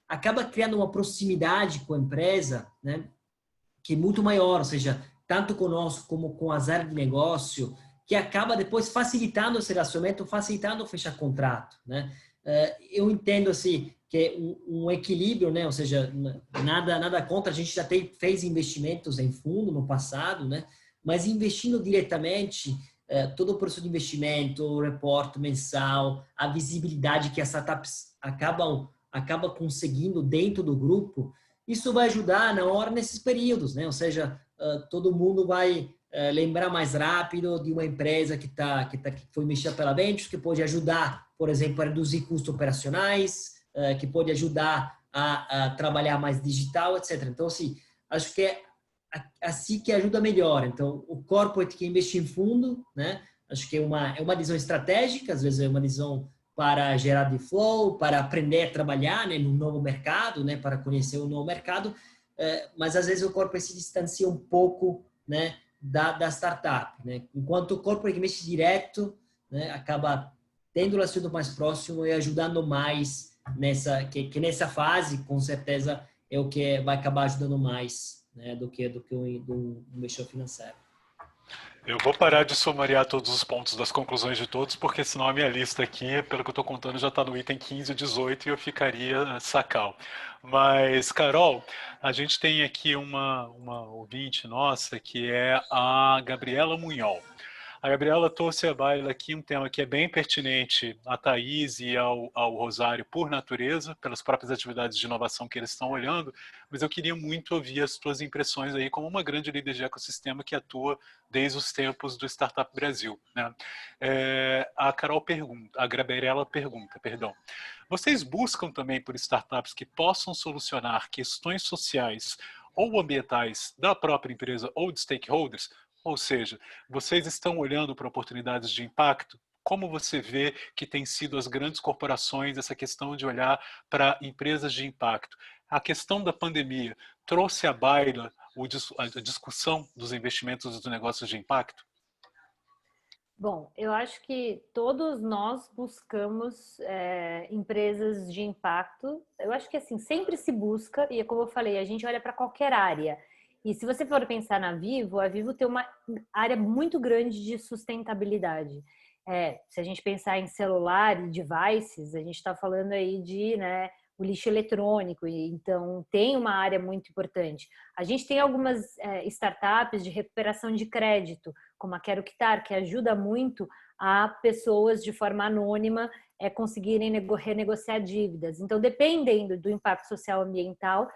acaba criando uma proximidade com a empresa, né, que é muito maior, ou seja, tanto conosco como com as áreas de negócio, que acaba depois facilitando esse relacionamento, facilitando fechar contrato, né? Eu entendo assim que um equilíbrio, né? Ou seja, nada contra, a gente já fez investimentos em fundo no passado, né? Mas investindo diretamente, todo o processo de investimento, o reporte mensal, a visibilidade que as startups acaba conseguindo dentro do grupo, isso vai ajudar na hora nesses períodos, né? Ou seja, todo mundo vai lembrar mais rápido de uma empresa que foi mexida pela Venture, que pode ajudar, por exemplo, a reduzir custos operacionais, que pode ajudar a trabalhar mais digital, etc. Então, assim, acho que é assim que ajuda melhor. Então, o corporate que investe em fundo, né? Acho que é uma decisão estratégica, às vezes é uma decisão para gerar de flow, para aprender a trabalhar, né, no novo mercado, né, para conhecer o novo mercado, mas às vezes o corporate se distancia um pouco, né, da startup, né? Enquanto o corporate que mexe direto, né, acaba tendo o relacionamento mais próximo e ajudando mais nessa fase, com certeza é o que vai acabar ajudando mais, né, do que um investidor financeiro. Eu vou parar de sumariar todos os pontos das conclusões de todos, porque senão a minha lista aqui, pelo que eu estou contando, já está no item 15 e 18 e eu ficaria sacal. Mas, Carol, a gente tem aqui uma ouvinte nossa, que é a Gabriela Munhol. A Gabriela trouxe à baila aqui um tema que é bem pertinente à Thaís e ao Rosário por natureza, pelas próprias atividades de inovação que eles estão olhando, mas eu queria muito ouvir as tuas impressões aí como uma grande líder de ecossistema que atua desde os tempos do Startup Brasil, né? A Gabriela pergunta, vocês buscam também por startups que possam solucionar questões sociais ou ambientais da própria empresa ou de stakeholders? Ou seja, vocês estão olhando para oportunidades de impacto? Como você vê que tem sido as grandes corporações essa questão de olhar para empresas de impacto? A questão da pandemia trouxe à baila a discussão dos investimentos dos negócios de impacto? Bom, eu acho que todos nós buscamos empresas de impacto. Eu acho que assim, sempre se busca, e como eu falei, a gente olha para qualquer área. E se você for pensar na Vivo, a Vivo tem uma área muito grande de sustentabilidade. Se a gente pensar em celular e devices, a gente está falando aí de, né, o lixo eletrônico, então tem uma área muito importante. A gente tem algumas startups de recuperação de crédito, como a Quero Quitar, que ajuda muito a pessoas de forma anônima conseguirem renegociar dívidas. Então, dependendo do impacto social ambiental,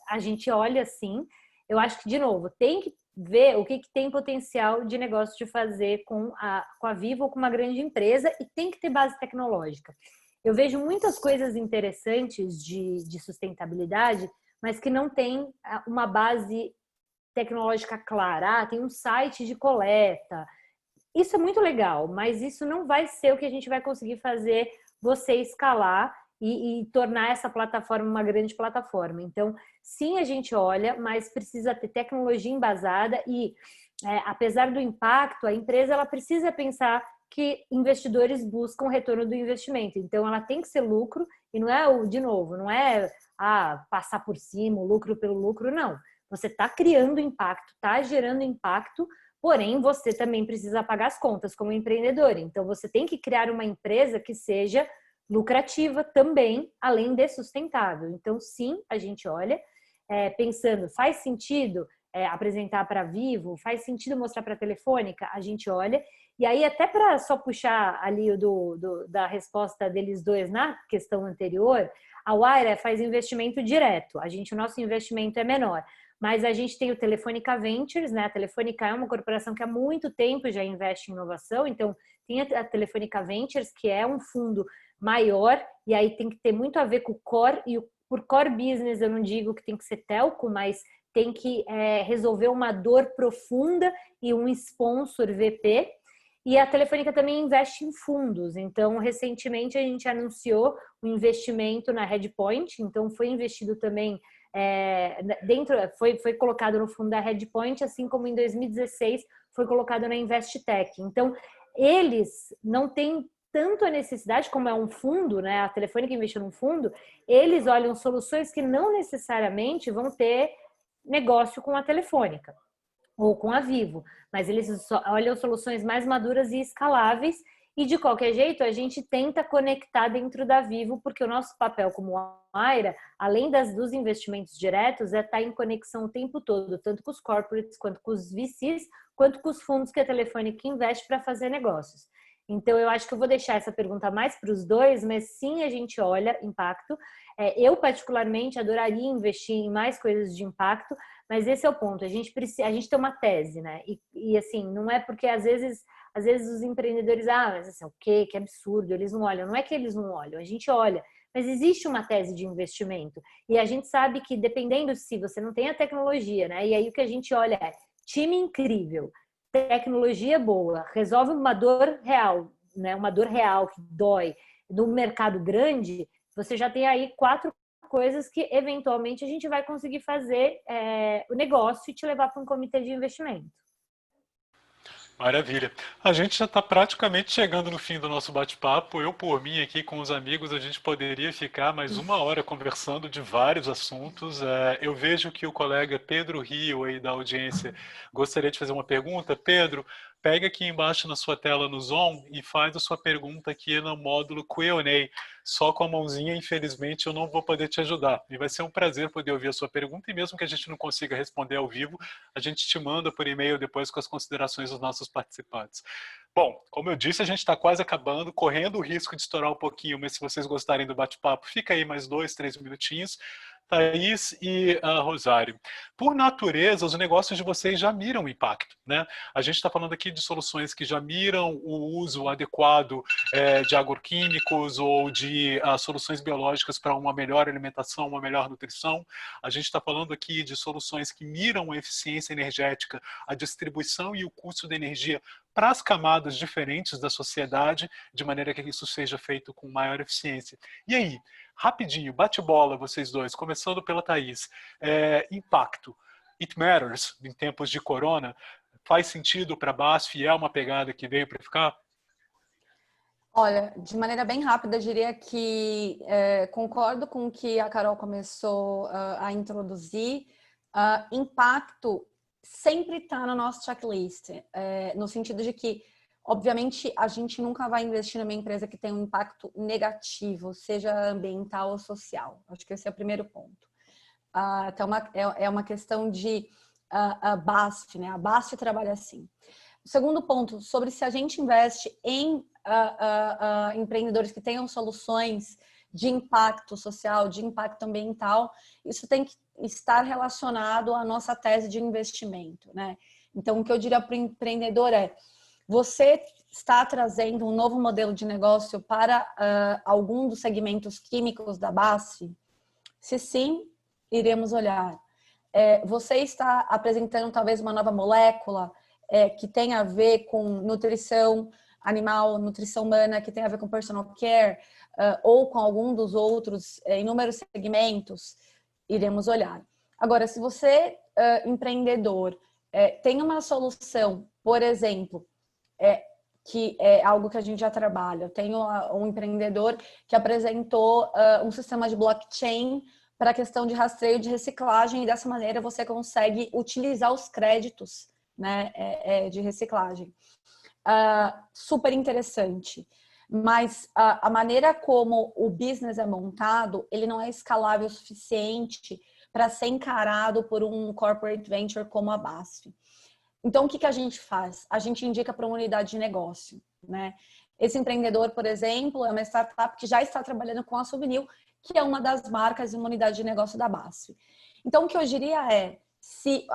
a gente olha assim. Eu acho que, de novo, tem que ver o que tem potencial de negócio de fazer com a Vivo ou com uma grande empresa, e tem que ter base tecnológica. Eu vejo muitas coisas interessantes de sustentabilidade, mas que não tem uma base tecnológica clara. Tem um site de coleta. Isso é muito legal, mas isso não vai ser o que a gente vai conseguir fazer você escalar e tornar essa plataforma uma grande plataforma. Então, sim, a gente olha, mas precisa ter tecnologia embasada e, apesar do impacto, a empresa ela precisa pensar que investidores buscam retorno do investimento. Então, ela tem que ser lucro e não é, de novo, não é passar por cima, o lucro pelo lucro, não. Você está criando impacto, está gerando impacto, porém, você também precisa pagar as contas como empreendedor. Então, você tem que criar uma empresa que seja lucrativa também, além de sustentável. Então, sim, a gente olha, pensando, faz sentido apresentar para Vivo, faz sentido mostrar para a Telefônica, a gente olha. E aí, até para só puxar ali da resposta deles dois na questão anterior, a Wire faz investimento direto. O nosso investimento é menor. Mas a gente tem o Telefônica Ventures, né? A Telefônica é uma corporação que há muito tempo já investe em inovação, então tem a Telefônica Ventures, que é um fundo maior, e aí tem que ter muito a ver com o core, e por core business eu não digo que tem que ser telco, mas tem que resolver uma dor profunda e um sponsor VP. E a Telefônica também investe em fundos. Então, recentemente a gente anunciou o investimento na Redpoint. Então, foi investido também foi colocado no fundo da Redpoint, assim como em 2016 foi colocado na Investec. Então, eles não têm tanto a necessidade, como é um fundo, né? A Telefônica investiu num fundo, eles olham soluções que não necessariamente vão ter negócio com a Telefônica ou com a Vivo, mas eles olham soluções mais maduras e escaláveis, e de qualquer jeito a gente tenta conectar dentro da Vivo, porque o nosso papel como Aira, além dos investimentos diretos, é estar em conexão o tempo todo, tanto com os corporates, quanto com os VCs, quanto com os fundos que a Telefônica investe para fazer negócios. Então, eu acho que eu vou deixar essa pergunta mais para os dois, mas sim, a gente olha impacto. Eu, particularmente, adoraria investir em mais coisas de impacto, mas esse é o ponto. A gente tem uma tese, né? E assim, não é porque às vezes os empreendedores, mas assim, o quê? Que absurdo, eles não olham. Não é que eles não olham, a gente olha. Mas existe uma tese de investimento. E a gente sabe que, dependendo se você não tem a tecnologia, né? E aí o que a gente olha é time incrível, tecnologia boa, resolve uma dor real, né? Uma dor real que dói no mercado grande, você já tem aí 4 coisas que eventualmente a gente vai conseguir fazer o negócio e te levar para um comitê de investimento. Maravilha. A gente já está praticamente chegando no fim do nosso bate-papo. Eu, por mim, aqui com os amigos, a gente poderia ficar mais 1 hora conversando de vários assuntos. Eu vejo que o colega Pedro Rio, aí da audiência, gostaria de fazer uma pergunta. Pedro, pega aqui embaixo na sua tela no Zoom e faz a sua pergunta aqui no módulo Q&A. Só com a mãozinha, infelizmente, eu não vou poder te ajudar. E vai ser um prazer poder ouvir a sua pergunta, e mesmo que a gente não consiga responder ao vivo, a gente te manda por e-mail depois com as considerações dos nossos participantes. Bom, como eu disse, a gente está quase acabando, correndo o risco de estourar um pouquinho, mas se vocês gostarem do bate-papo, fica aí mais 2, 3 minutinhos. Thaís e Rosário, por natureza, os negócios de vocês já miram o impacto, né? A gente está falando aqui de soluções que já miram o uso adequado de agroquímicos ou de soluções biológicas para uma melhor alimentação, uma melhor nutrição. A gente está falando aqui de soluções que miram a eficiência energética, a distribuição e o custo da energia para as camadas diferentes da sociedade, de maneira que isso seja feito com maior eficiência. E aí, rapidinho, bate-bola vocês dois, começando pela Thaís. Impacto. It matters em tempos de corona. Faz sentido para a BASF? É uma pegada que veio para ficar? Olha, de maneira bem rápida, eu diria que concordo com o que a Carol começou a introduzir. Impacto sempre está no nosso checklist, no sentido de que, obviamente, a gente nunca vai investir numa empresa que tem um impacto negativo, seja ambiental ou social. Acho que esse é o primeiro ponto. Então, é uma questão de a BASF, né? A BASF trabalha assim. O segundo ponto, sobre se a gente investe em empreendedores que tenham soluções de impacto social, de impacto ambiental, isso tem que estar relacionado à nossa tese de investimento, né? Então, o que eu diria para o empreendedor é: você está trazendo um novo modelo de negócio para algum dos segmentos químicos da BASF? Se sim, iremos olhar. Você está apresentando talvez uma nova molécula que tem a ver com nutrição animal, nutrição humana, que tem a ver com personal care, ou com algum dos outros inúmeros segmentos, iremos olhar. Agora, se você, empreendedor, tem uma solução, por exemplo, que é algo que a gente já trabalha. Eu tenho um empreendedor que apresentou um sistema de blockchain para a questão de rastreio de reciclagem, e dessa maneira você consegue utilizar os créditos, né, de reciclagem. Super interessante. Mas a maneira como o business é montado, ele não é escalável o suficiente para ser encarado por um corporate venture como a BASF. Então, o que a gente faz? A gente indica para uma unidade de negócio, né? Esse empreendedor, por exemplo, é uma startup que já está trabalhando com a Souvenir, que é uma das marcas de uma unidade de negócio da BASF. Então, o que eu diria é, se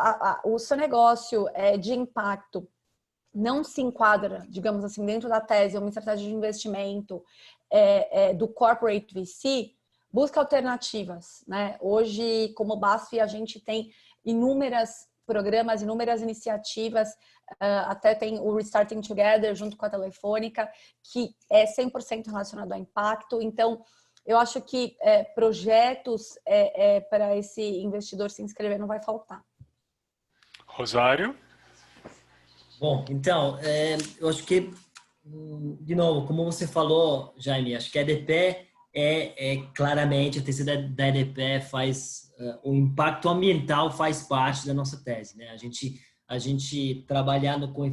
o seu negócio de impacto não se enquadra, digamos assim, dentro da tese, uma estratégia de investimento do corporate VC, busca alternativas, né? Hoje, como BASF, a gente tem inúmeros programas, inúmeras iniciativas, até tem o Restarting Together junto com a Telefônica, que é 100% relacionado ao impacto. Então, eu acho que projetos para esse investidor se inscrever não vai faltar. Rosário? Bom, então, eu acho que, de novo, como você falou, Jaime, acho que a EDP claramente, a tese da EDP faz, o impacto ambiental faz parte da nossa tese, né? A gente trabalhando com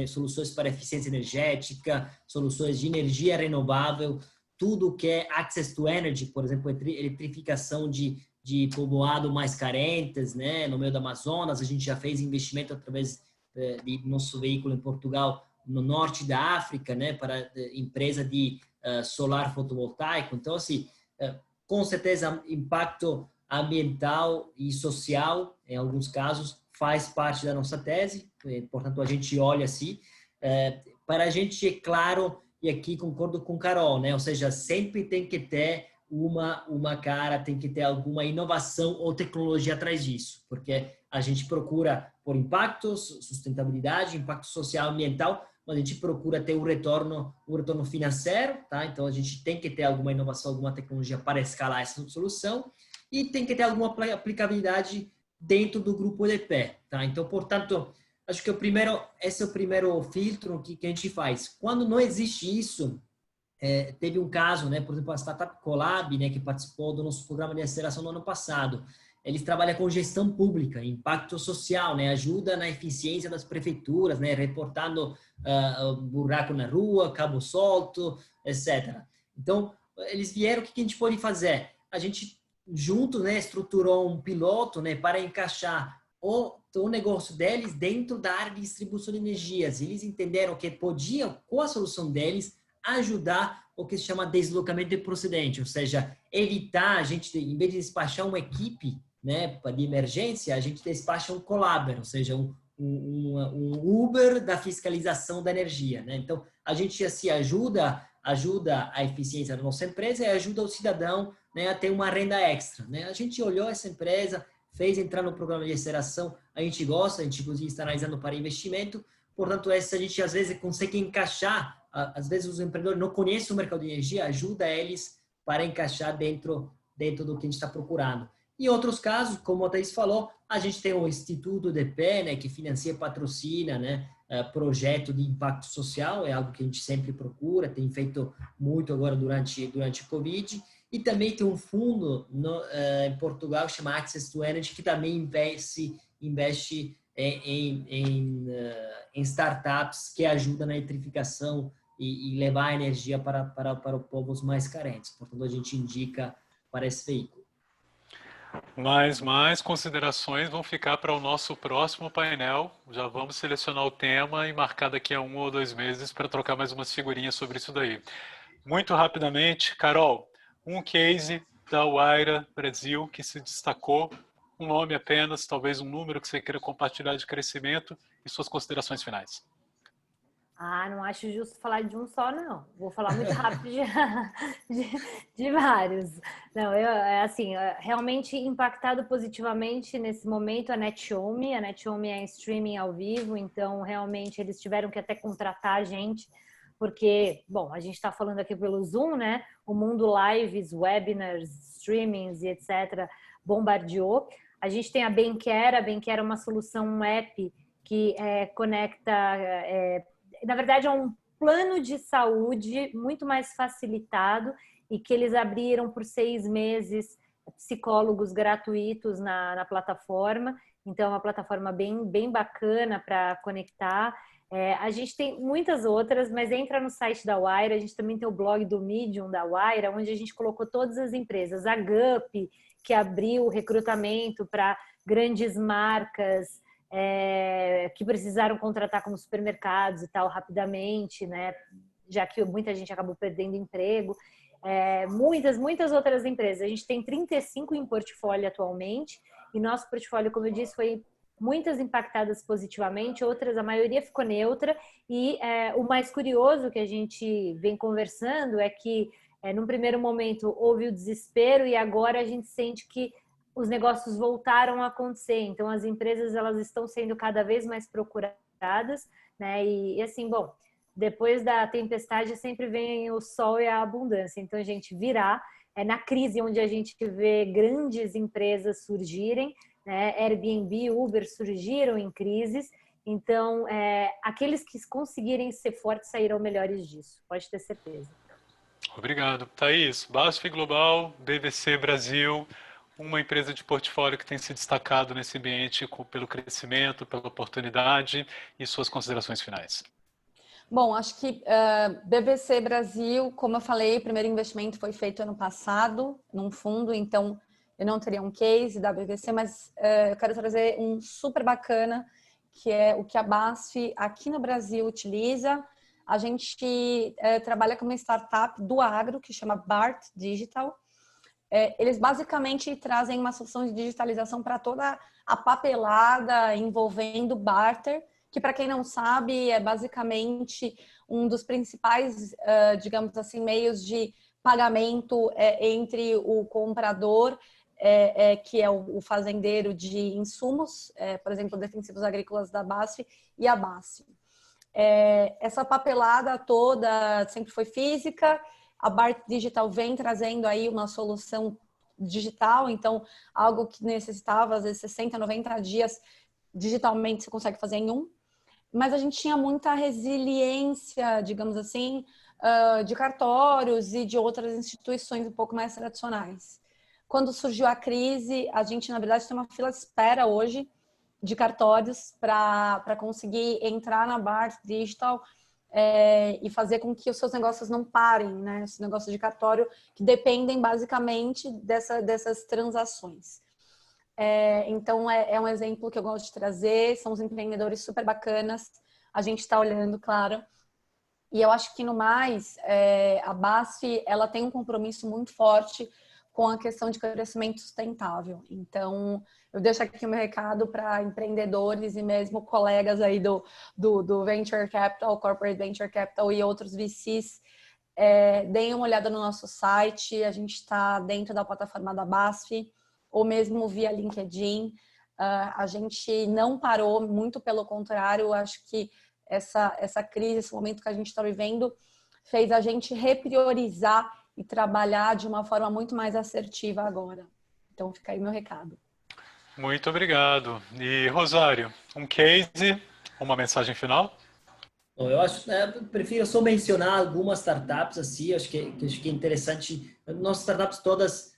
soluções para eficiência energética, soluções de energia renovável, tudo que é access to energy, por exemplo, eletrificação de povoado mais carentes, né? No meio do Amazonas, a gente já fez investimento através de nosso veículo em Portugal, no norte da África, né? Para empresa de solar fotovoltaico. Então, assim, com certeza, impacto ambiental e social, em alguns casos, faz parte da nossa tese. Portanto, a gente olha assim. Para a gente, é claro, e aqui concordo com Carol, né? Ou seja, sempre tem que ter tem que ter alguma inovação ou tecnologia atrás disso, porque a gente procura por impactos, sustentabilidade, impacto social, ambiental, mas a gente procura ter um retorno financeiro, tá? Então a gente tem que ter alguma inovação, alguma tecnologia para escalar essa solução e tem que ter alguma aplicabilidade dentro do grupo EDP, tá? Então, portanto, acho que esse é o primeiro filtro que a gente faz. Quando não existe isso, teve um caso, né, por exemplo, a Startup Collab, né, que participou do nosso programa de aceleração no ano passado. Eles trabalham com gestão pública, impacto social, né, ajuda na eficiência das prefeituras, né, reportando buraco na rua, cabo solto, etc. Então, eles vieram, o que a gente pode fazer? A gente, junto, né, estruturou um piloto, né, para encaixar o negócio deles dentro da área de distribuição de energias. Eles entenderam que podiam, com a solução deles, ajudar o que se chama deslocamento de procedente, ou seja, evitar a gente, em vez de despachar uma equipe, né, de emergência, a gente despacha um collaborator, ou seja, um Uber da fiscalização da energia, né? Então, a gente assim ajuda a eficiência da nossa empresa e ajuda o cidadão, né, a ter uma renda extra, né? A gente olhou essa empresa, fez entrar no programa de aceleração, a gente gosta, a gente inclusive está analisando para investimento, portanto, essa a gente às vezes consegue encaixar. Às vezes os empreendedores não conhecem o mercado de energia, ajuda eles para encaixar dentro do que a gente está procurando. Em outros casos, como a Thaís falou, a gente tem o Instituto EDP, né, que financia e patrocina, né, projeto de impacto social, é algo que a gente sempre procura, tem feito muito agora durante o Covid, e também tem um fundo em Portugal, chama Access to Energy, que também investe em startups que ajudam na eletrificação e levar a energia para os povos mais carentes. Portanto, a gente indica para esse veículo. Mas mais considerações vão ficar para o nosso próximo painel. Já vamos selecionar o tema e marcar daqui a 1 ou 2 meses para trocar mais umas figurinhas sobre isso daí. Muito rapidamente, Carol, um case da Wayra Brasil que se destacou, um nome apenas, talvez um número que você queira compartilhar de crescimento e suas considerações finais. Não acho justo falar de um só, não. Vou falar muito rápido de vários. Não, realmente impactado positivamente nesse momento a NetHome. A NetHome é em streaming ao vivo, então realmente eles tiveram que até contratar a gente, porque, bom, a gente está falando aqui pelo Zoom, né? O mundo lives, webinars, streamings e etc. bombardeou. A gente tem a Benquer. A Benquer é uma solução, um app que conecta... na verdade, é um plano de saúde muito mais facilitado e que eles abriram por 6 meses psicólogos gratuitos na plataforma. Então, é uma plataforma bem bacana para conectar. A gente tem muitas outras, mas entra no site da Wayra. A gente também tem o blog do Medium da Wayra, onde a gente colocou todas as empresas. A GUP, que abriu o recrutamento para grandes marcas, que precisaram contratar como supermercados e tal rapidamente, né? Já que muita gente acabou perdendo emprego. Muitas outras empresas. A gente tem 35 em portfólio atualmente e nosso portfólio, como eu disse, foi muitas impactadas positivamente, outras, a maioria ficou neutra, e o mais curioso que a gente vem conversando é que, num primeiro momento, houve o desespero, e agora a gente sente que os negócios voltaram a acontecer. Então, as empresas, elas estão sendo cada vez mais procuradas, né? E assim, bom, depois da tempestade sempre vem o sol e a abundância. Então, a gente virá, na crise onde a gente vê grandes empresas surgirem, né? Airbnb, Uber surgiram em crises. Então, aqueles que conseguirem ser fortes sairão melhores disso, pode ter certeza. Obrigado. Thaís, BASF Global, BVC Brasil, uma empresa de portfólio que tem se destacado nesse ambiente pelo crescimento, pela oportunidade, e suas considerações finais. Bom, acho que BVC Brasil, como eu falei, o primeiro investimento foi feito ano passado, num fundo, então eu não teria um case da BVC, mas eu quero trazer um super bacana, que é o que a BASF aqui no Brasil utiliza. A gente trabalha com uma startup do agro, que chama BART Digital. Eles basicamente trazem uma solução de digitalização para toda a papelada envolvendo barter, que, para quem não sabe, é basicamente um dos principais, digamos assim, meios de pagamento entre o comprador, que é o fazendeiro de insumos, por exemplo, defensivos agrícolas da BASF, e a BASF. Essa papelada toda sempre foi física. A BART Digital vem trazendo aí uma solução digital, então algo que necessitava às vezes 60, 90 dias, digitalmente você consegue fazer em um. Mas a gente tinha muita resiliência, digamos assim, de cartórios e de outras instituições um pouco mais tradicionais. Quando surgiu a crise, a gente, na verdade, tem uma fila de espera hoje de cartórios para conseguir entrar na BART Digital e fazer com que os seus negócios não parem, né? Esses negócios de cartório que dependem basicamente dessas transações. Então, é um exemplo que eu gosto de trazer. São os empreendedores super bacanas. A gente está olhando, claro. E eu acho que, no mais, a BASF ela tem um compromisso muito forte com a questão de crescimento sustentável. Então, eu deixo aqui o meu recado para empreendedores e mesmo colegas aí do Venture Capital, Corporate Venture Capital e outros VCs. Deem uma olhada no nosso site. A gente está dentro da plataforma da BASF, ou mesmo via LinkedIn. A gente não parou, muito pelo contrário. Acho que essa crise, esse momento que a gente está vivendo, fez a gente repriorizar e trabalhar de uma forma muito mais assertiva agora. Então, fica aí meu recado. Muito obrigado. E, Rosário, um case, uma mensagem final? Bom, eu acho, prefiro só mencionar algumas startups assim, acho que é interessante. Nossas startups todas,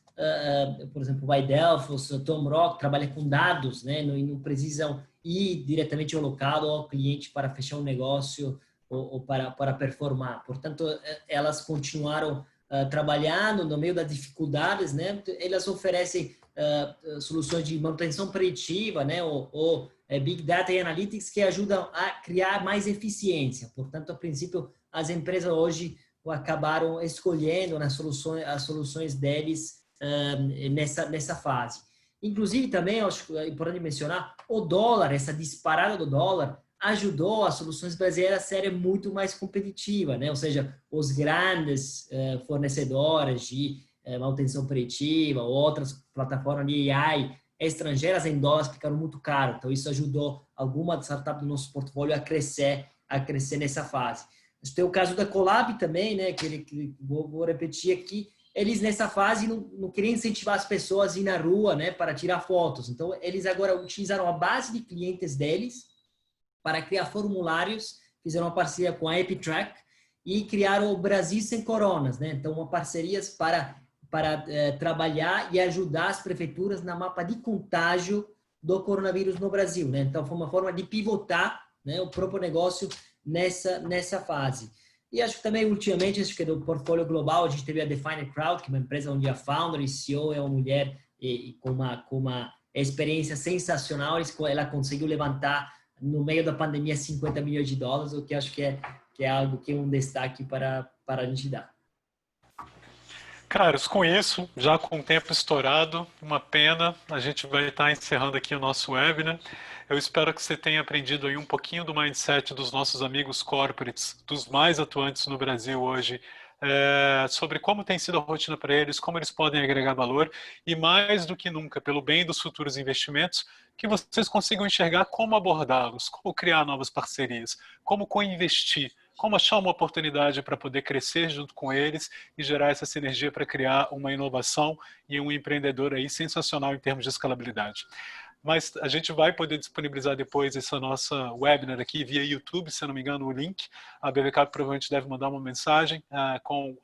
por exemplo, o Idelphos, o Tom Rock, trabalha com dados, né? Não precisam ir diretamente ao local ou ao cliente para fechar um negócio ou para performar. Portanto, elas continuaram trabalhando no meio das dificuldades, né? Elas oferecem soluções de manutenção preditiva, né? Ou Big Data e Analytics que ajudam a criar mais eficiência. Portanto, a princípio, as empresas hoje acabaram escolhendo as soluções deles nessa fase. Inclusive, também, acho que é importante mencionar, o dólar, essa disparada do dólar, ajudou as soluções brasileiras a serem muito mais competitivas, né? Ou seja, os grandes fornecedores de manutenção preditiva ou outras plataformas de AI estrangeiras em dólares ficaram muito caros. Então, isso ajudou algumas startups do nosso portfólio a crescer nessa fase. Tem o caso da Colab também, né? Que vou repetir aqui. Eles, nessa fase, não queriam incentivar as pessoas a ir na rua, né? Para tirar fotos. Então, eles agora utilizaram a base de clientes deles para criar formulários, fizeram uma parceria com a EpiTrack e criaram o Brasil Sem Coronas, né? Então, uma parceria para trabalhar e ajudar as prefeituras na mapa de contágio do coronavírus no Brasil, né? Então, foi uma forma de pivotar, né, o próprio negócio nessa fase. E acho que também, ultimamente, acho que do portfólio global, a gente teve a Define Crowd, que é uma empresa onde a founder e CEO é uma mulher com uma experiência sensacional. Ela conseguiu levantar, no meio da pandemia, $50 milhões, o que acho que é algo que é um destaque para a gente dar. Caros, com isso, já com o tempo estourado, uma pena, a gente vai estar encerrando aqui o nosso webinar. Eu espero que você tenha aprendido aí um pouquinho do mindset dos nossos amigos corporates, dos mais atuantes no Brasil hoje, sobre como tem sido a rotina para eles, como eles podem agregar valor e, mais do que nunca, pelo bem dos futuros investimentos, que vocês consigam enxergar como abordá-los, como criar novas parcerias, como co-investir, como achar uma oportunidade para poder crescer junto com eles e gerar essa sinergia para criar uma inovação e um empreendedor aí sensacional em termos de escalabilidade. Mas a gente vai poder disponibilizar depois essa nossa webinar aqui via YouTube, se eu não me engano, o link. A BVK provavelmente deve mandar uma mensagem com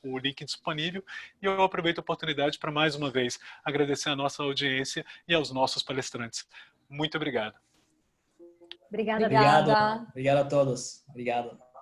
o link disponível. E eu aproveito a oportunidade para, mais uma vez, agradecer a nossa audiência e aos nossos palestrantes. Muito obrigado. Obrigada. Obrigado. Obrigado a todos. Obrigado.